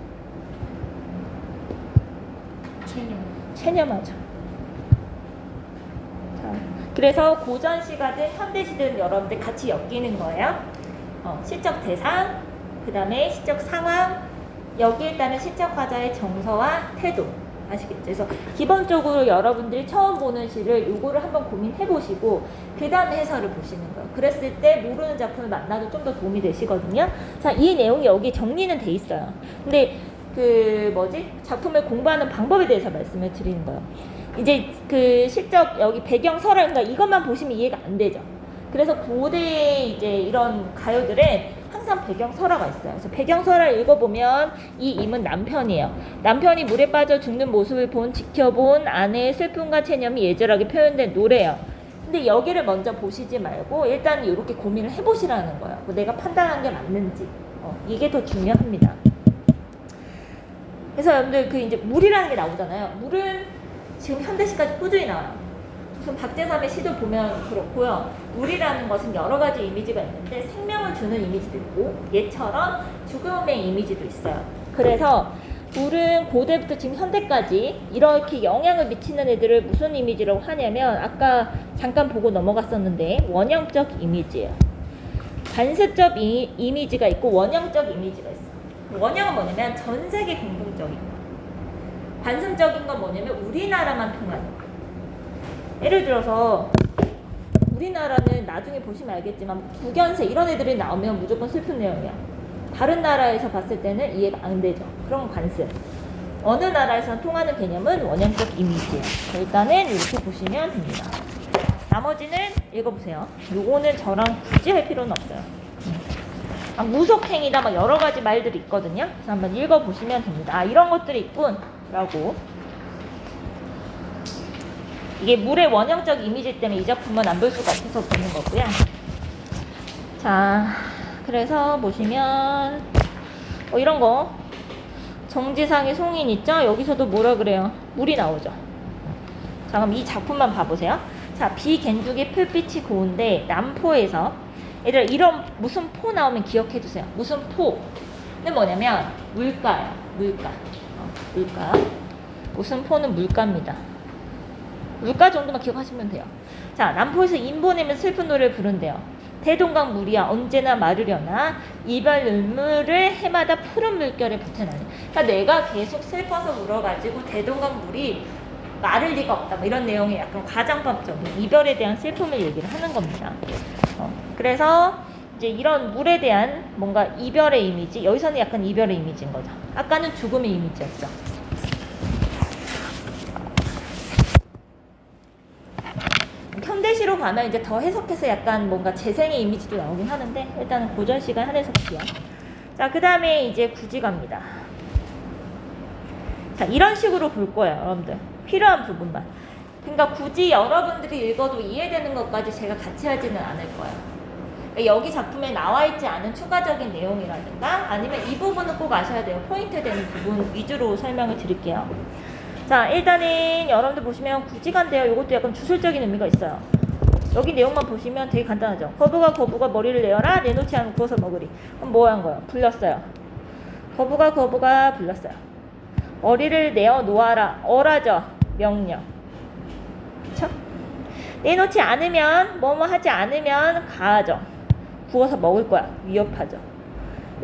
체념하죠. 자, 그래서 고전시가든 현대시든 여러분들 같이 엮이는 거예요. 시적 대상, 그 다음에 시적 상황, 여기에 따른 시적 화자의 정서와 태도. 아시겠죠? 그래서 기본적으로 여러분들이 처음 보는 시를 요거를 한번 고민해 보시고 그 다음에 해설을 보시는 거예요. 그랬을 때 모르는 작품을 만나도 좀 더 도움이 되시거든요. 자, 이 내용이 여기 정리는 돼 있어요. 근데 작품을 공부하는 방법에 대해서 말씀을 드리는 거예요. 이제 그 실적 여기 배경 설화, 그러니까 이것만 보시면 이해가 안 되죠. 그래서 고대 이제 이런 가요들은 항상 배경 설화가 있어요. 그래서 배경 설화를 읽어보면 이 임은 남편이에요. 남편이 물에 빠져 죽는 모습을 지켜본 아내의 슬픔과 체념이 예절하게 표현된 노래예요. 근데 여기를 먼저 보시지 말고 일단 이렇게 고민을 해보시라는 거예요. 내가 판단한 게 맞는지. 이게 더 중요합니다. 그래서 여러분들 그 이제 물이라는 게 나오잖아요. 물은 지금 현대시까지 꾸준히 나와요. 지금 박재삼의 시도 보면 그렇고요. 물이라는 것은 여러 가지 이미지가 있는데 생명을 주는 이미지도 있고 얘처럼 죽음의 이미지도 있어요. 그래서 물은 고대부터 지금 현대까지 이렇게 영향을 미치는 애들을 무슨 이미지라고 하냐면 아까 잠깐 보고 넘어갔었는데 원형적 이미지예요. 관습적 이미지가 있고 원형적 이미지가 있어요. 원형은 뭐냐면 전 세계 공통적인 거. 관습적인 건 뭐냐면 우리나라만 통하는 거. 예를 들어서 우리나라는 나중에 보시면 알겠지만 국연세 이런 애들이 나오면 무조건 슬픈 내용이야. 다른 나라에서 봤을 때는 이해가 안 되죠. 그런 관습. 어느 나라에서는 통하는 개념은 원형적 이미지예요. 일단은 이렇게 보시면 됩니다. 나머지는 읽어보세요. 요거는 저랑 굳이 할 필요는 없어요. 무속행이다 막 여러 가지 말들이 있거든요. 그래서 한번 읽어보시면 됩니다. 이런 것들이 있군 라고. 이게 물의 원형적 이미지 때문에 이 작품은 안 볼 수가 없어서 보는 거고요. 자, 그래서 보시면 이런 거 정지상의 송인 있죠? 여기서도 뭐라 그래요? 물이 나오죠. 자, 그럼 이 작품만 봐보세요. 자, 비겐죽의 풀빛이 고운데 남포에서 얘들아 이런 무슨 포 나오면 기억해 주세요. 무슨 포는 뭐냐면 물가예요. 물가. 물가. 무슨 포는 물가입니다. 물가 정도만 기억하시면 돼요. 자, 남포에서 인보내면 슬픈 노래를 부른대요. 대동강 물이야 언제나 마르려나 이별 눈물을 해마다 푸른 물결에 붙여나니. 그러니까 내가 계속 슬퍼서 울어가지고 대동강 물이 마를 리가 없다. 뭐 이런 내용의 약간 가장법적인 이별에 대한 슬픔을 얘기를 하는 겁니다. 그래서 이제 이런 물에 대한 뭔가 이별의 이미지, 여기서는 약간 이별의 이미지인 거죠. 아까는 죽음의 이미지였죠. 현대시로 가면 이제 더 해석해서 약간 뭔가 재생의 이미지도 나오긴 하는데 일단은 고전 시간 한해석이요. 자, 그 다음에 이제 굳이 갑니다. 자, 이런 식으로 볼 거예요, 여러분들. 필요한 부분만. 그러니까 굳이 여러분들이 읽어도 이해되는 것까지 제가 같이 하지는 않을 거예요. 그러니까 여기 작품에 나와 있지 않은 추가적인 내용이라든가 아니면 이 부분은 꼭 아셔야 돼요. 포인트 되는 부분 위주로 설명을 드릴게요. 자, 일단은 여러분들 보시면 굳이간데요. 이것도 약간 주술적인 의미가 있어요. 여기 내용만 보시면 되게 간단하죠. 거부가 머리를 내어라 내놓지 않고 구워서 먹으리. 그럼 뭐 한 거예요? 불렀어요. 거부가 불렀어요. 머리를 내어 놓아라. 어라죠. 명령. 그쵸? 내놓지 않으면 뭐뭐 하지 않으면 가하죠. 구워서 먹을 거야. 위협하죠.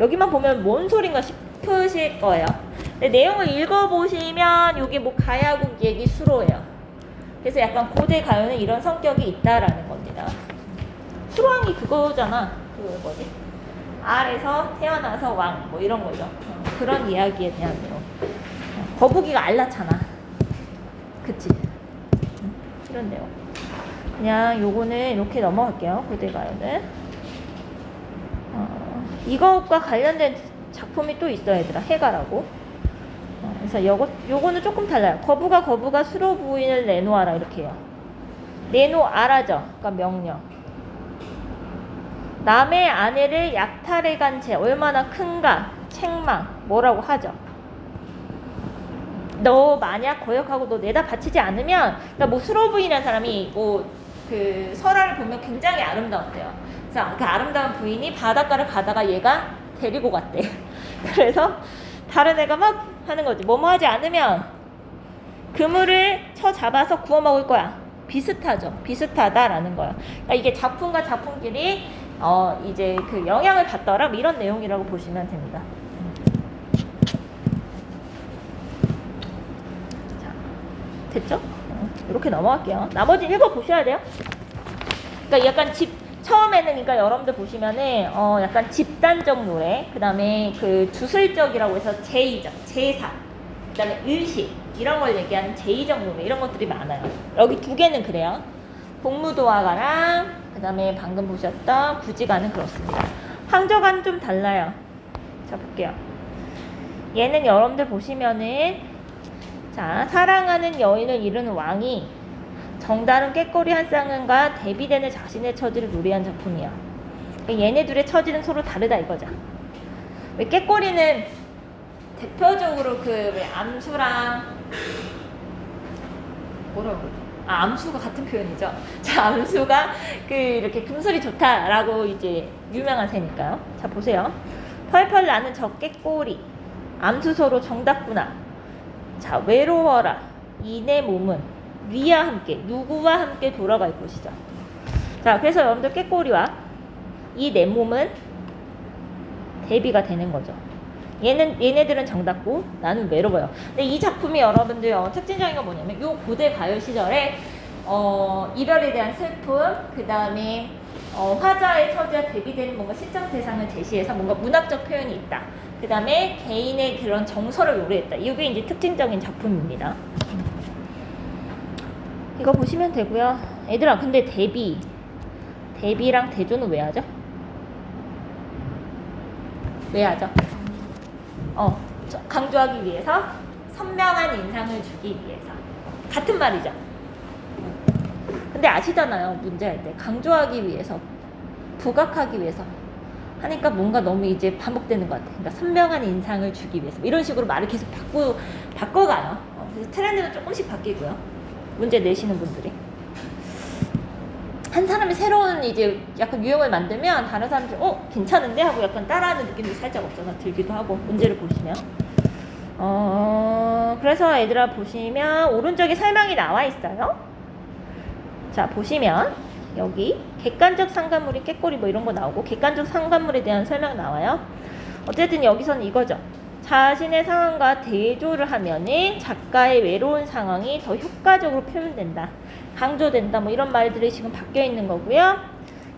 여기만 보면 뭔 소린가 싶으실 거예요. 근데 내용을 읽어보시면 이게 뭐 가야국 얘기 수로예요. 그래서 약간 고대 가요는 이런 성격이 있다라는 겁니다. 수로왕이 그거잖아. 그 뭐지? 알에서 태어나서 왕 뭐 이런 거죠. 그런 이야기에 대한 내용. 거북이가 알낳잖아. 그치? 이런 내용. 그냥 요거는 이렇게 넘어갈게요. 고대가요는. 이것과 관련된 작품이 또 있어요, 얘들아. 해가라고. 그래서 요거는 조금 달라요. 거부가 수로 부인을 내놓아라 이렇게 해요. 내놓아라죠. 그러니까 명령. 남의 아내를 약탈해간 죄 얼마나 큰가 책망 뭐라고 하죠. 너 만약 거역하고 너 내다 바치지 않으면, 그러니까 뭐 수로 부인이라는 사람이 뭐 그 설화를 보면 굉장히 아름다웠대요. 그래서 그 아름다운 부인이 바닷가를 가다가 얘가 데리고 갔대. 그래서 다른 애가 막 하는 거지. 뭐뭐 하지 않으면 그물을 쳐 잡아서 구워 먹을 거야. 비슷하죠. 비슷하다라는 거야. 그러니까 이게 작품과 작품끼리 이제 그 영향을 받더라. 뭐 이런 내용이라고 보시면 됩니다. 자, 됐죠? 이렇게 넘어갈게요. 나머지 읽어보셔야 돼요. 그러니까 약간 처음에는 그러니까 여러분들 보시면은 약간 집단적 노래, 그 다음에 그 주술적이라고 해서 제의적, 제사, 그 다음에 의식 이런 걸 얘기하는 제의적 노래 이런 것들이 많아요. 여기 두 개는 그래요. 복무도화가랑 그 다음에 방금 보셨던 구지가는 그렇습니다. 황저가는 좀 달라요. 자 볼게요. 얘는 여러분들 보시면은 자 사랑하는 여인을 이루는 왕이 정다른 꾀꼬리 한 쌍은과 대비되는 자신의 처지를 노래한 작품이야. 그러니까 얘네 둘의 처지는 서로 다르다 이거죠. 왜 꾀꼬리는 대표적으로 그 왜 암수랑 뭐라고 그러지? 암수가 같은 표현이죠. 자, 암수가 그 이렇게 금술이 좋다라고 이제 유명한 새니까요. 자, 보세요. 펄펄 나는 저 꾀꼬리 암수서로 정답구나. 자, 외로워라. 이 내 몸은 위와 함께 누구와 함께 돌아갈 것이죠. 자, 그래서 여러분들 꾀꼬리와 이 내 몸은 대비가 되는 거죠. 얘네들은 정답고 나는 외로워요. 근데 이 작품이 여러분들 특징적인 건 뭐냐면 요 고대 가요 시절에 이별에 대한 슬픔, 그 다음에 화자의 처지와 대비되는 뭔가 시적 대상을 제시해서 뭔가 문학적 표현이 있다. 그 다음에 개인의 그런 정서를 요래했다. 이게 이제 특징적인 작품입니다. 이거 보시면 되고요. 얘들아, 근데 대비랑 대조는 왜 하죠? 왜 하죠? 강조하기 위해서, 선명한 인상을 주기 위해서. 같은 말이죠. 근데 아시잖아요. 문제할 때 강조하기 위해서, 부각하기 위해서 하니까 뭔가 너무 이제 반복되는 것 같아요. 그러니까 선명한 인상을 주기 위해서 이런 식으로 말을 계속 바꿔가요. 그래서 트렌드는 조금씩 바뀌고요. 문제 내시는 분들이 한 사람이 새로운 이제 약간 유형을 만들면 다른 사람들이 괜찮은데 하고 약간 따라하는 느낌도 살짝 없잖아 들기도 하고. 문제를 보시면 그래서 얘들아 보시면 오른쪽에 설명이 나와 있어요. 자 보시면 여기 객관적 상관물이 꾀꼬리 뭐 이런 거 나오고 객관적 상관물에 대한 설명 나와요. 어쨌든 여기서는 이거죠. 자신의 상황과 대조를 하면은 작가의 외로운 상황이 더 효과적으로 표현된다, 강조된다, 뭐 이런 말들이 지금 바뀌어 있는 거고요.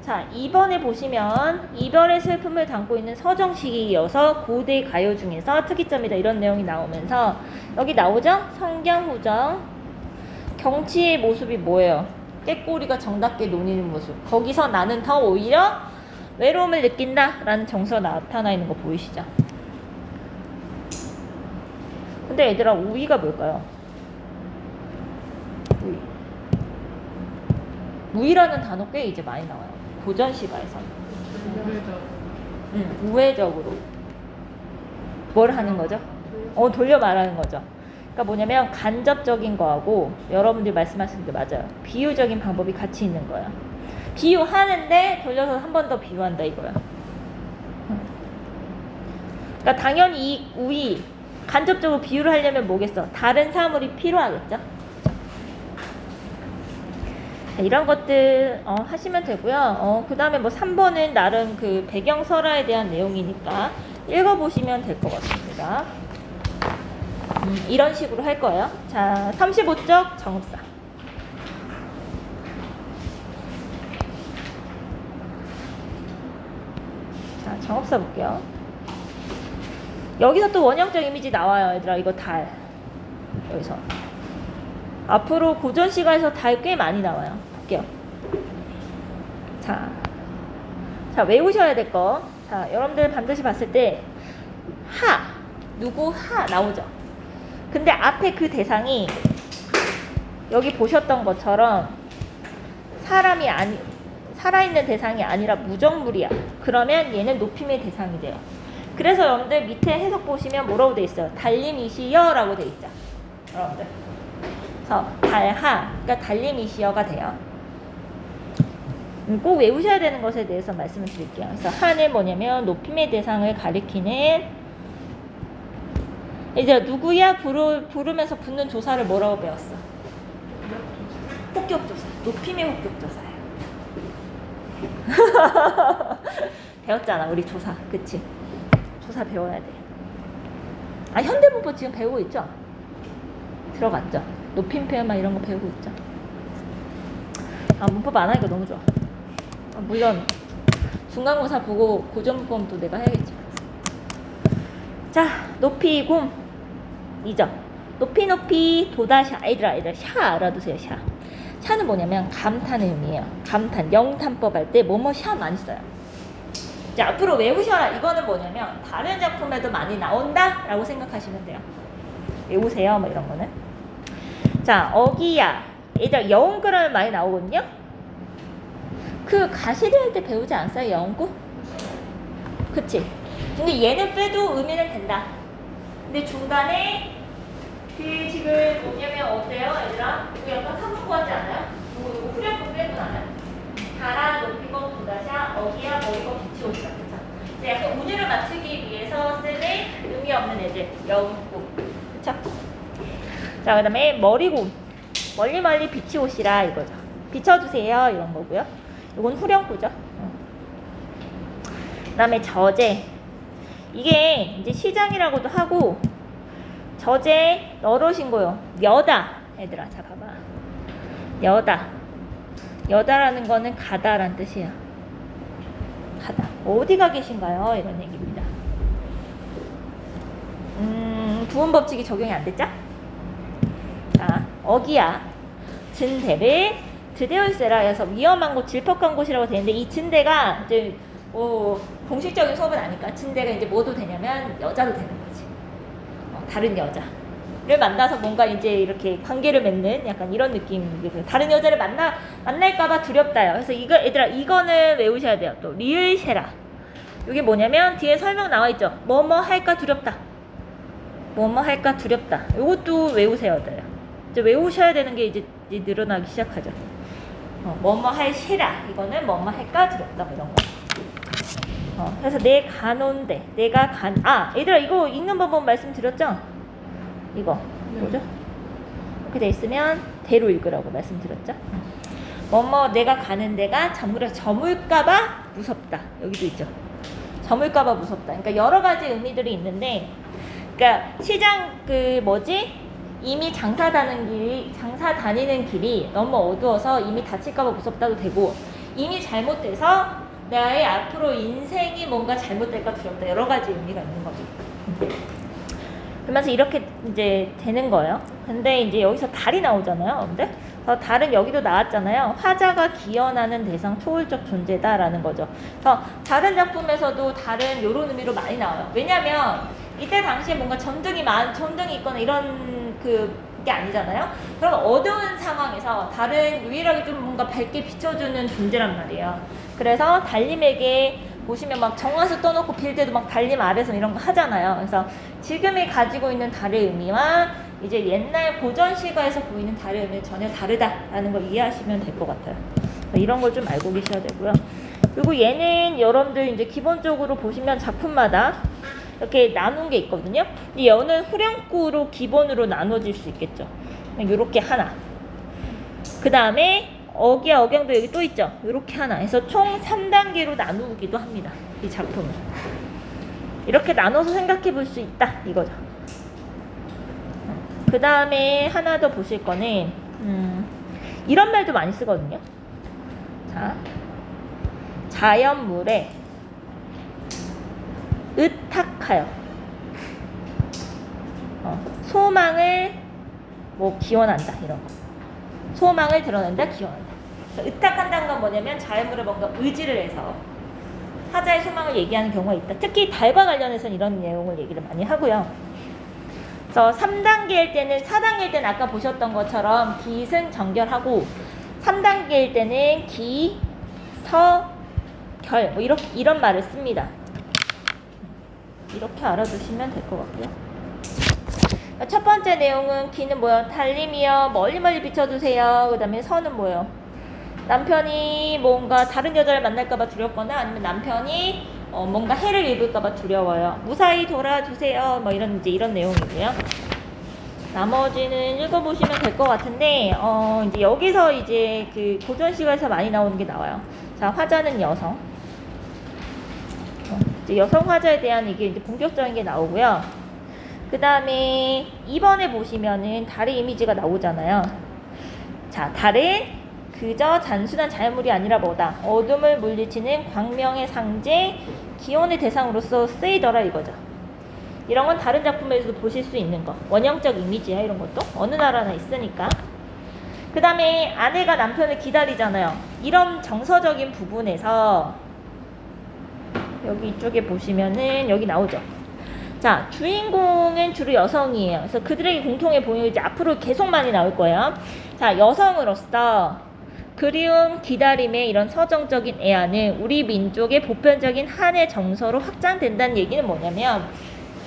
자, 2번에 보시면 이별의 슬픔을 담고 있는 서정식이어서 고대 가요 중에서 특이점이다 이런 내용이 나오면서 여기 나오죠? 성경후정 경치의 모습이 뭐예요? 꾀꼬리가 정답게 논이는 모습. 거기서 나는 더 오히려 외로움을 느낀다 라는 정서가 나타나 있는 거 보이시죠? 근데 얘들아 우위가 뭘까요? 우위. 우위라는 단어 꽤 이제 많이 나와요. 고전 시가에서. 우회적으로. 뭘 하는 거죠? 돌려 말하는 거죠. 그러니까 뭐냐면 간접적인 거하고 여러분들이 말씀하신 게 맞아요. 비유적인 방법이 같이 있는 거예요. 비유하는데 돌려서 한 번 더 비유한다 이거야. 그러니까 당연히 이 우위 간접적으로 비유를 하려면 뭐겠어? 다른 사물이 필요하겠죠? 이런 것들 하시면 되고요. 그 다음에 뭐 3번은 나름 그 배경설화에 대한 내용이니까 읽어보시면 될 것 같습니다. 이런 식으로 할 거예요. 자, 35쪽 정읍사. 자, 정읍사 볼게요. 여기서 또 원형적 이미지 나와요. 얘들아 이거 달. 여기서 앞으로 고전 시가에서 달 꽤 많이 나와요. 볼게요. 자, 외우셔야 될 거. 자, 여러분들 반드시 봤을 때 하, 누구 하 나오죠. 근데 앞에 그 대상이 여기 보셨던 것처럼 사람이 아니 살아있는 대상이 아니라 무정물이야. 그러면 얘는 높임의 대상이 돼요. 그래서 여러분들 밑에 해석 보시면 뭐라고 돼 있어요? 달림이시여 라고 돼 있죠. 여러분들. 그래서 달하, 그러니까 달림이시여가 돼요. 꼭 외우셔야 되는 것에 대해서 말씀을 드릴게요. 그래서 하는 뭐냐면 높임의 대상을 가리키는 이제 누구야 부르면서 붙는 조사를 뭐라고 배웠어? 혹격조사. 높임의 혹격조사예요. 배웠잖아 우리 조사. 그치? 조사 배워야 돼. 아 현대문법 지금 배우고 있죠? 들어갔죠? 높임 표현만 이런 거 배우고 있죠? 아 문법 안 하니까 너무 좋아. 물론 중간고사 보고 고전문법도 내가 해야겠지. 자, 높이 곰 이죠. 높이 도다샤. 얘들아 샤 알아두세요. 샤는 뭐냐면 감탄의 의미예요. 감탄 영탄법 할 때 뭐뭐 샤 많이 써요. 자, 앞으로 외우셔라. 이거는 뭐냐면 다른 작품에도 많이 나온다 라고 생각하시면 돼요. 외우세요 뭐 이런 거는. 자, 어기야. 얘들아 여운그라면 많이 나오거든요. 그 가시리 할 때 배우지 않았어요? 여운구? 그치? 근데 얘는 빼도 의미는 된다. 근데 중간에 그 지금 뭐냐면 어때요 얘들아? 이거 약간 사문구 같지 않아요? 이거 후렴구 빼고 나면 가라 높이고 도다샤 어기야 머리고 빛이 오시다. 그쵸? 이제 약간 운율을 맞추기 위해서 쓰는 의미 없는 애들 여운구. 그쵸? 자, 그 다음에 머리고 멀리 빛이 오시라 이거죠. 비춰주세요 이런 거고요. 이건 후렴구죠. 그 다음에 저제. 이게 이제 시장이라고도 하고 저제 너로신고요. 여다. 얘들아 자 봐봐. 여다라는 거는 가다란 뜻이야. 가다. 어디가 계신가요? 이런 얘기입니다. 두음법칙이 적용이 안 됐죠? 자, 어기야. 진대를 드데울세라 해서 위험한 곳, 질퍽한 곳이라고 되는데 이 진대가 이제 공식적인 수업은 아니까 진대가 이제 뭐도 되냐면 여자도 되는 거지. 다른 여자를 만나서 뭔가 이제 이렇게 관계를 맺는 약간 이런 느낌이 돼요. 다른 여자를 만날까봐 두렵다요. 그래서 이거 얘들아 이거는 외우셔야 돼요. 또 리을세라. 이게 뭐냐면 뒤에 설명 나와 있죠. 뭐뭐 할까 두렵다. 뭐뭐 할까 두렵다. 이것도 외우세요, 얘들아. 이제 외우셔야 되는 게 이제 늘어나기 시작하죠. 뭐뭐 할 시라. 이거는 뭐뭐 할까 두렵다. 뭐 이런 거. 그래서 내 가논데. 내가 얘들아 이거 읽는 방법 말씀드렸죠? 이거. 뭐죠? 이렇게 돼 있으면 대로 읽으라고 말씀드렸죠? 뭐뭐 내가 가는 데가 저물까봐 무섭다. 여기도 있죠. 저물까봐 무섭다. 그러니까 여러 가지 의미들이 있는데, 그러니까 시장 이미 장사 다니는 길이 너무 어두워서 이미 다칠까봐 무섭다도 되고, 이미 잘못돼서 나의 앞으로 인생이 뭔가 잘못될까 두렵다. 여러 가지 의미가 있는 거죠. 그러면서 이렇게 이제 되는 거예요. 근데 이제 여기서 달이 나오잖아요. 근데 달은 여기도 나왔잖아요. 화자가 기원하는 대상 초월적 존재다라는 거죠. 그래서 다른 작품에서도 달은 이런 의미로 많이 나와요. 왜냐면 이때 당시에 뭔가 전등이 있거나 이런 게 아니잖아요. 그럼 어두운 상황에서 달은 유일하게 좀 뭔가 밝게 비춰주는 존재란 말이에요. 그래서 달님에게 보시면 막 정화수 떠놓고 빌 때도 막 달님 아래서 이런 거 하잖아요. 그래서 지금이 가지고 있는 달의 의미와 이제 옛날 고전 시가에서 보이는 달의 의미는 전혀 다르다라는 걸 이해하시면 될 것 같아요. 이런 걸 좀 알고 계셔야 되고요. 그리고 얘는 여러분들 이제 기본적으로 보시면 작품마다 이렇게 나눈 게 있거든요. 이 여는 후렴구로 기본으로 나눠질 수 있겠죠. 요렇게 하나. 그 다음에 어기야 억양도 여기 또 있죠. 요렇게 하나 해서 총 3단계로 나누기도 합니다. 이 작품을. 이렇게 나눠서 생각해 볼 수 있다. 이거죠. 그 다음에 하나 더 보실 거는 이런 말도 많이 쓰거든요. 자, 자연물에 의탁하여 소망을 기원한다. 이런 거. 소망을 드러낸다, 기원한다. 의탁한다는 건 뭐냐면 자연물에 뭔가 의지를 해서 화자의 소망을 얘기하는 경우가 있다. 특히 달과 관련해서는 이런 내용을 얘기를 많이 하고요. 그래서 3단계일 때는 4단계일 때는 아까 보셨던 것처럼 기승전결하고 3단계일 때는 기, 서, 결 뭐 이런 말을 씁니다. 이렇게 알아두시면 될 것 같고요. 첫 번째 내용은 기는 뭐예요? 달님이요 멀리 멀리 비춰주세요. 그 다음에 서는 뭐예요? 남편이 뭔가 다른 여자를 만날까봐 두렵거나 아니면 남편이 뭔가 해를 입을까봐 두려워요. 무사히 돌아주세요. 뭐 이런 내용이고요. 나머지는 읽어보시면 될 것 같은데 이제 여기서 이제 그 고전시가에서 많이 나오는 게 나와요. 자, 화자는 여성. 이제 여성 화자에 대한 이게 이제 본격적인 게 나오고요. 그 다음에 2번에 보시면은 달의 이미지가 나오잖아요. 자, 달은 그저 단순한 자연물이 아니라 뭐다? 어둠을 물리치는 광명의 상징, 기원의 대상으로서 쓰이더라 이거죠. 이런 건 다른 작품에서도 보실 수 있는 거. 원형적 이미지야 이런 것도. 어느 나라나 있으니까. 그 다음에 아내가 남편을 기다리잖아요. 이런 정서적인 부분에서 여기 이쪽에 보시면은 여기 나오죠. 자, 주인공은 주로 여성이에요. 그래서 그들에게 공통의 보행이 이제 앞으로 계속 많이 나올 거예요. 자, 여성으로서 그리움, 기다림의 이런 서정적인 애환은 우리 민족의 보편적인 한의 정서로 확장된다는 얘기는 뭐냐면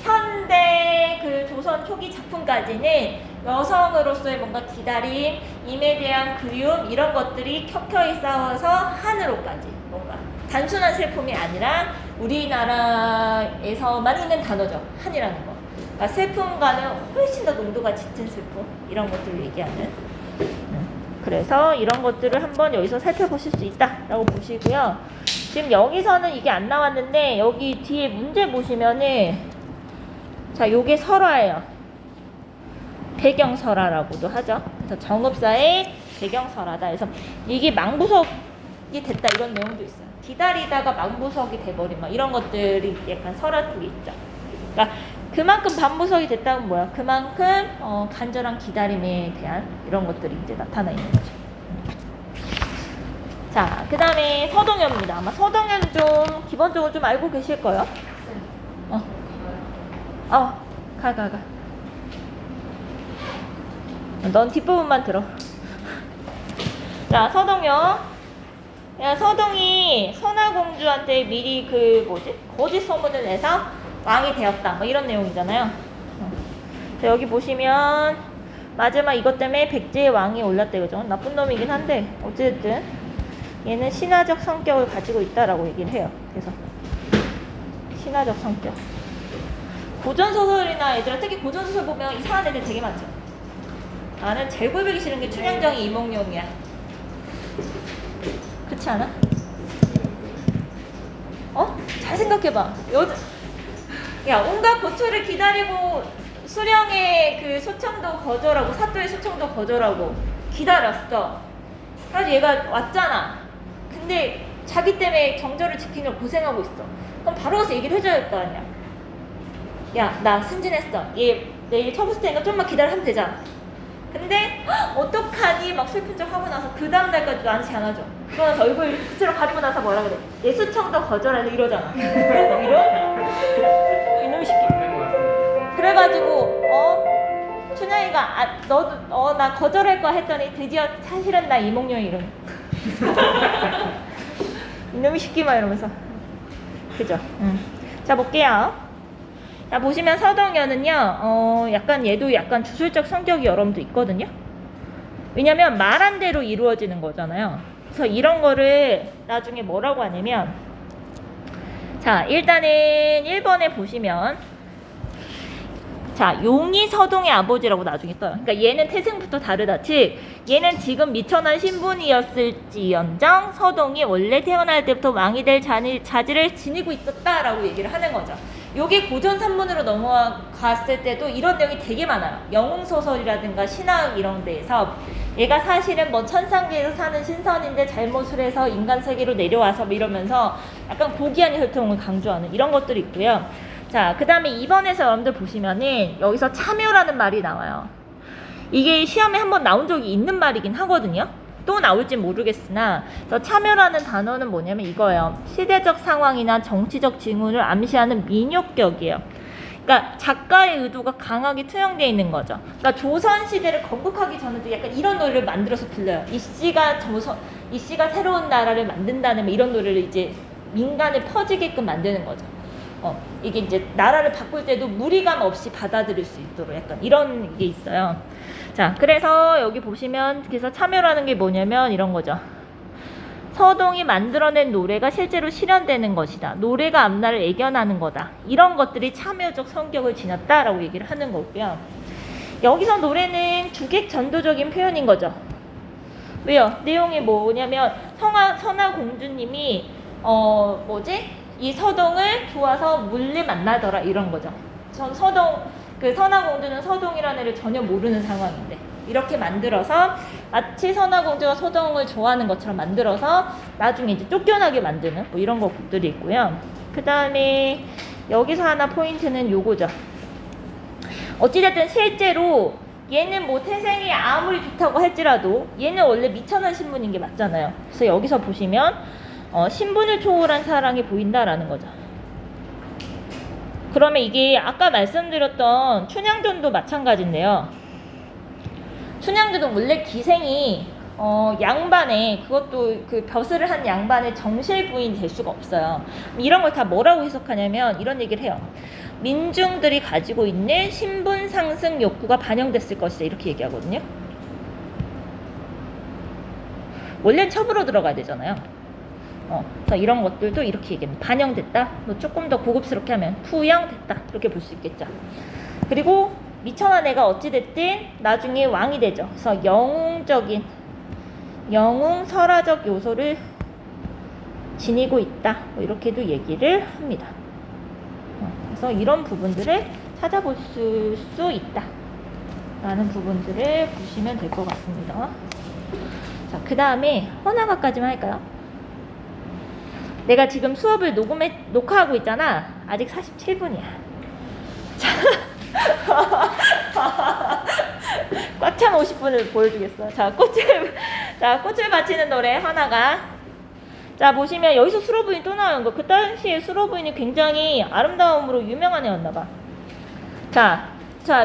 현대 그 조선 초기 작품까지는 여성으로서의 뭔가 기다림, 임에 대한 그리움 이런 것들이 켜켜이 쌓여서 한으로까지 뭔가 단순한 슬픔이 아니라 우리나라에서만 있는 단어죠. 한이라는 거. 그러니까 슬픔과는 훨씬 더 농도가 짙은 슬픔 이런 것들을 얘기하는. 그래서 이런 것들을 한번 여기서 살펴보실 수 있다라고 보시고요. 지금 여기서는 이게 안 나왔는데 여기 뒤에 문제 보시면은 자, 요게 설화예요. 배경설화라고도 하죠. 그래서 정읍사의 배경설화다. 그래서 이게 망부석이 됐다 이런 내용도 있어요. 기다리다가 망부석이 돼버린 막 이런 것들이 약간 설화 쪽에 있죠. 그러니까 그만큼 반부석이 됐다는 뭐야? 그만큼 간절한 기다림에 대한 이런 것들이 이제 나타나 있는 거죠. 자, 그 다음에 서동현입니다. 아마 서동현 좀 기본적으로 좀 알고 계실 거예요. 가. 넌 뒷부분만 들어. 자, 서동현. 야, 서동이 선화공주한테 미리 거짓 소문을 내서 왕이 되었다. 뭐 이런 내용이잖아요. 자, 여기 보시면 마지막 이것 때문에 백제의 왕이 올랐대, 그죠? 나쁜 놈이긴 한데 어쨌든 얘는 신화적 성격을 가지고 있다라고 얘기를 해요. 그래서 신화적 성격. 고전소설이나 얘들아 특히 고전소설 보면 이상한 애들 되게 많죠. 나는 제일 꼴보기 싫은 게 춘향정이 이몽룡이야. 그렇지 않아? 잘 생각해봐. 야, 온갖 고초를 기다리고 수령의 그 소청도 거절하고 사또의 소청도 거절하고 기다렸어. 사실 얘가 왔잖아. 근데 자기 때문에 정절을 지키느라 고생하고 있어. 그럼 바로 가서 얘기를 해줘야 할 거 아니야. 야, 나 승진했어. 얘 내일 처부을 테니까 좀만 기다려 하면 되잖아. 근데 어떡하니 막 슬픈 척 하고 나서 그 다음날까지 나한테 안아줘. 그러면서 얼굴 빗으로 가리고 나서 뭐라 그래? 내 수청도 거절하려 이러잖아. 이놈 시끼. 그래가지고 춘향이가 너도 나 거절할 거야 했더니 드디어 사실은 나 이몽룡 이름. 이놈이 시끼 막 이러면서. 그죠? 자, 볼게요. 자, 보시면 서동현은요, 약간 얘도 약간 주술적 성격이 여러분도 있거든요. 왜냐면 말한 대로 이루어지는 거잖아요. 그래서 이런 거를 나중에 뭐라고 하냐면, 자, 일단은 1번에 보시면, 자, 용이 서동의 아버지라고 나중에 떠요. 그러니까 얘는 태생부터 다르다. 즉, 얘는 지금 미천한 신분이었을지언정 서동이 원래 태어날 때부터 왕이 될 자질을 지니고 있었다라고 얘기를 하는 거죠. 요게 고전 산문으로 넘어갔을 때도 이런 내용이 되게 많아요. 영웅소설이라든가 신학 이런 데에서 얘가 사실은 뭐 천상계에서 사는 신선인데 잘못을 해서 인간 세계로 내려와서 뭐 이러면서 약간 고귀한 혈통을 강조하는 이런 것들이 있고요. 자, 그 다음에 2번에서 여러분들 보시면은 여기서 참여라는 말이 나와요. 이게 시험에 한번 나온 적이 있는 말이긴 하거든요. 또 나올지 모르겠으나 참여라는 단어는 뭐냐면 이거예요. 시대적 상황이나 정치적 징후를 암시하는 민요격이에요. 그러니까 작가의 의도가 강하게 투영되어 있는 거죠. 그러니까 조선 시대를 건국하기 전에도 약간 이런 노래를 만들어서 불러요. 이 씨가 새로운 나라를 만든다는 이런 노래를 이제 민간에 퍼지게끔 만드는 거죠. 이게 이제 나라를 바꿀 때도 무리감 없이 받아들일 수 있도록 약간 이런 게 있어요. 자, 그래서 여기 보시면 그래서 참여라는 게 뭐냐면 이런 거죠. 서동이 만들어낸 노래가 실제로 실현되는 것이다. 노래가 앞날을 예견하는 거다. 이런 것들이 참여적 성격을 지녔다라고 얘기를 하는 거고요. 여기서 노래는 주객 전도적인 표현인 거죠. 왜요? 내용이 뭐냐면 선화 공주님이 이 서동을 좋아서 물리 만나더라 이런 거죠. 선화 공주는 서동이라는 애를 전혀 모르는 상황인데 이렇게 만들어서 마치 선화 공주가 서동을 좋아하는 것처럼 만들어서 나중에 이제 쫓겨나게 만드는 뭐 이런 것들이 있고요. 그 다음에 여기서 하나 포인트는 요거죠. 어찌됐든 실제로 얘는 뭐 태생이 아무리 좋다고 할지라도 얘는 원래 미천한 신분인 게 맞잖아요. 그래서 여기서 보시면 신분을 초월한 사랑이 보인다라는 거죠. 그러면 이게 아까 말씀드렸던 춘향전도 마찬가지인데요. 춘향전도 원래 기생이 양반의 그것도 그 벼슬을 한 양반의 정실 부인이 될 수가 없어요. 이런 걸 다 뭐라고 해석하냐면 이런 얘기를 해요. 민중들이 가지고 있는 신분 상승 욕구가 반영됐을 것이다 이렇게 얘기하거든요. 원래는 첩으로 들어가야 되잖아요. 그래서 이런 것들도 이렇게 얘기하면 반영됐다. 뭐 조금 더 고급스럽게 하면 투영됐다 이렇게 볼 수 있겠죠. 그리고 미천한 애가 어찌됐든 나중에 왕이 되죠. 그래서 영웅 설화적 요소를 지니고 있다. 뭐 이렇게도 얘기를 합니다. 그래서 이런 부분들을 찾아볼 수 있다. 라는 부분들을 보시면 될 것 같습니다. 자, 그 다음에 헌화가까지만 할까요? 내가 지금 수업을 녹화하고 있잖아. 아직 47분이야. 자, 꽉 찬 50분을 보여주겠어. 자, 꽃을 바치는 노래 헌화가. 자, 보시면 여기서 수로부인 또 나오는 거. 그 당시에 수로부인이 굉장히 아름다움으로 유명한 애였나봐. 자,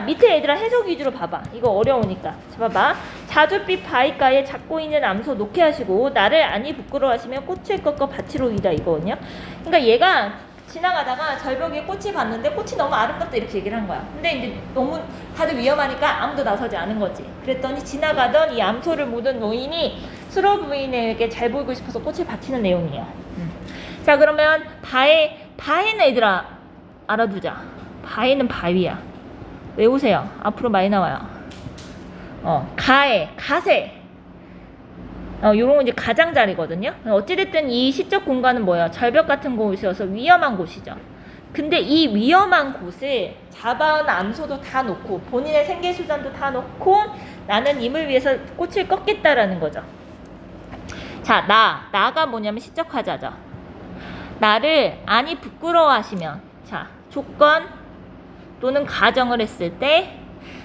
밑에 얘들아 해석 위주로 봐봐. 이거 어려우니까. 자, 봐봐. 자줏빛 바위가에 잡고 있는 암소 놓게 하시고 나를 아니 부끄러워하시면 꽃을 꺾어 바치러 오이다 이거거든요. 그러니까 얘가 지나가다가 절벽에 꽃이 봤는데 꽃이 너무 아름답다 이렇게 얘기를 한 거야. 근데 이제 너무 다들 위험하니까 아무도 나서지 않은 거지. 그랬더니 지나가던 이 암소를 모든 노인이 수로 부인에게 잘 보이고 싶어서 꽃을 바치는 내용이에요. 자, 그러면 바위는 얘들아 알아두자. 바위는 바위야. 외우세요. 앞으로 많이 나와요. 가세. 요런 건 이제 가장자리거든요. 어찌됐든 이 시적 공간은 뭐예요? 절벽 같은 곳이어서 위험한 곳이죠. 근데 이 위험한 곳을 잡아온 암소도 다 놓고 본인의 생계수단도 다 놓고 나는 임을 위해서 꽃을 꺾겠다라는 거죠. 자, 나가 뭐냐면 시적 하자죠. 나를 아니 부끄러워하시면 자, 조건 또는 가정을 했을 때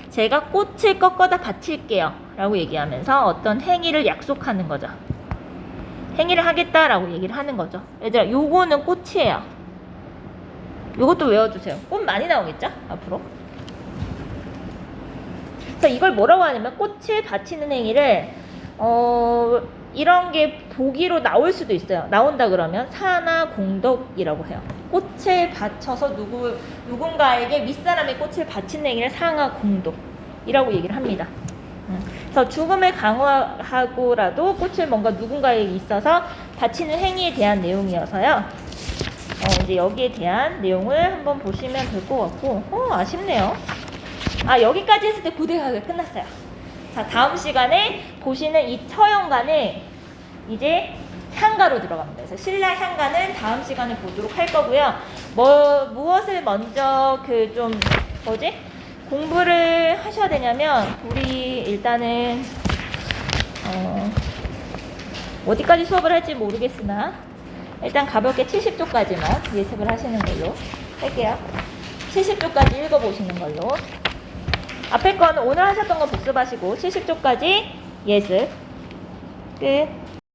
제가 꽃을 꺾어다 바칠게요 라고 얘기하면서 어떤 행위를 약속하는 거죠. 행위를 하겠다라고 얘기를 하는 거죠. 얘들아, 요거는 꽃이에요. 요것도 외워주세요. 꽃 많이 나오겠죠? 앞으로. 그래서 이걸 뭐라고 하냐면 꽃을 바치는 행위를 이런 게 보기로 나올 수도 있어요. 나온다 그러면 사나 공덕이라고 해요. 꽃을 바쳐서 누군가에게 윗사람의 꽃을 바치는 행위를 상하 공덕이라고 얘기를 합니다. 그래서 죽음을 강화하고라도 꽃을 뭔가 누군가에게 있어서 바치는 행위에 대한 내용이어서요. 이제 여기에 대한 내용을 한번 보시면 될 것 같고, 아쉽네요. 여기까지 했을 때 고대학이 끝났어요. 자, 다음 시간에 보시는 이 처연가는 이제 향가로 들어갑니다. 그래서 신라 향가는 다음 시간에 보도록 할 거고요. 무엇을 먼저 공부를 하셔야 되냐면, 우리 일단은 어디까지 수업을 할지 모르겠으나 일단 가볍게 70쪽까지만 예습을 하시는 걸로 할게요. 70쪽까지 읽어보시는 걸로. 앞에 건 오늘 하셨던 거 복습하시고 70쪽까지 예습. 끝.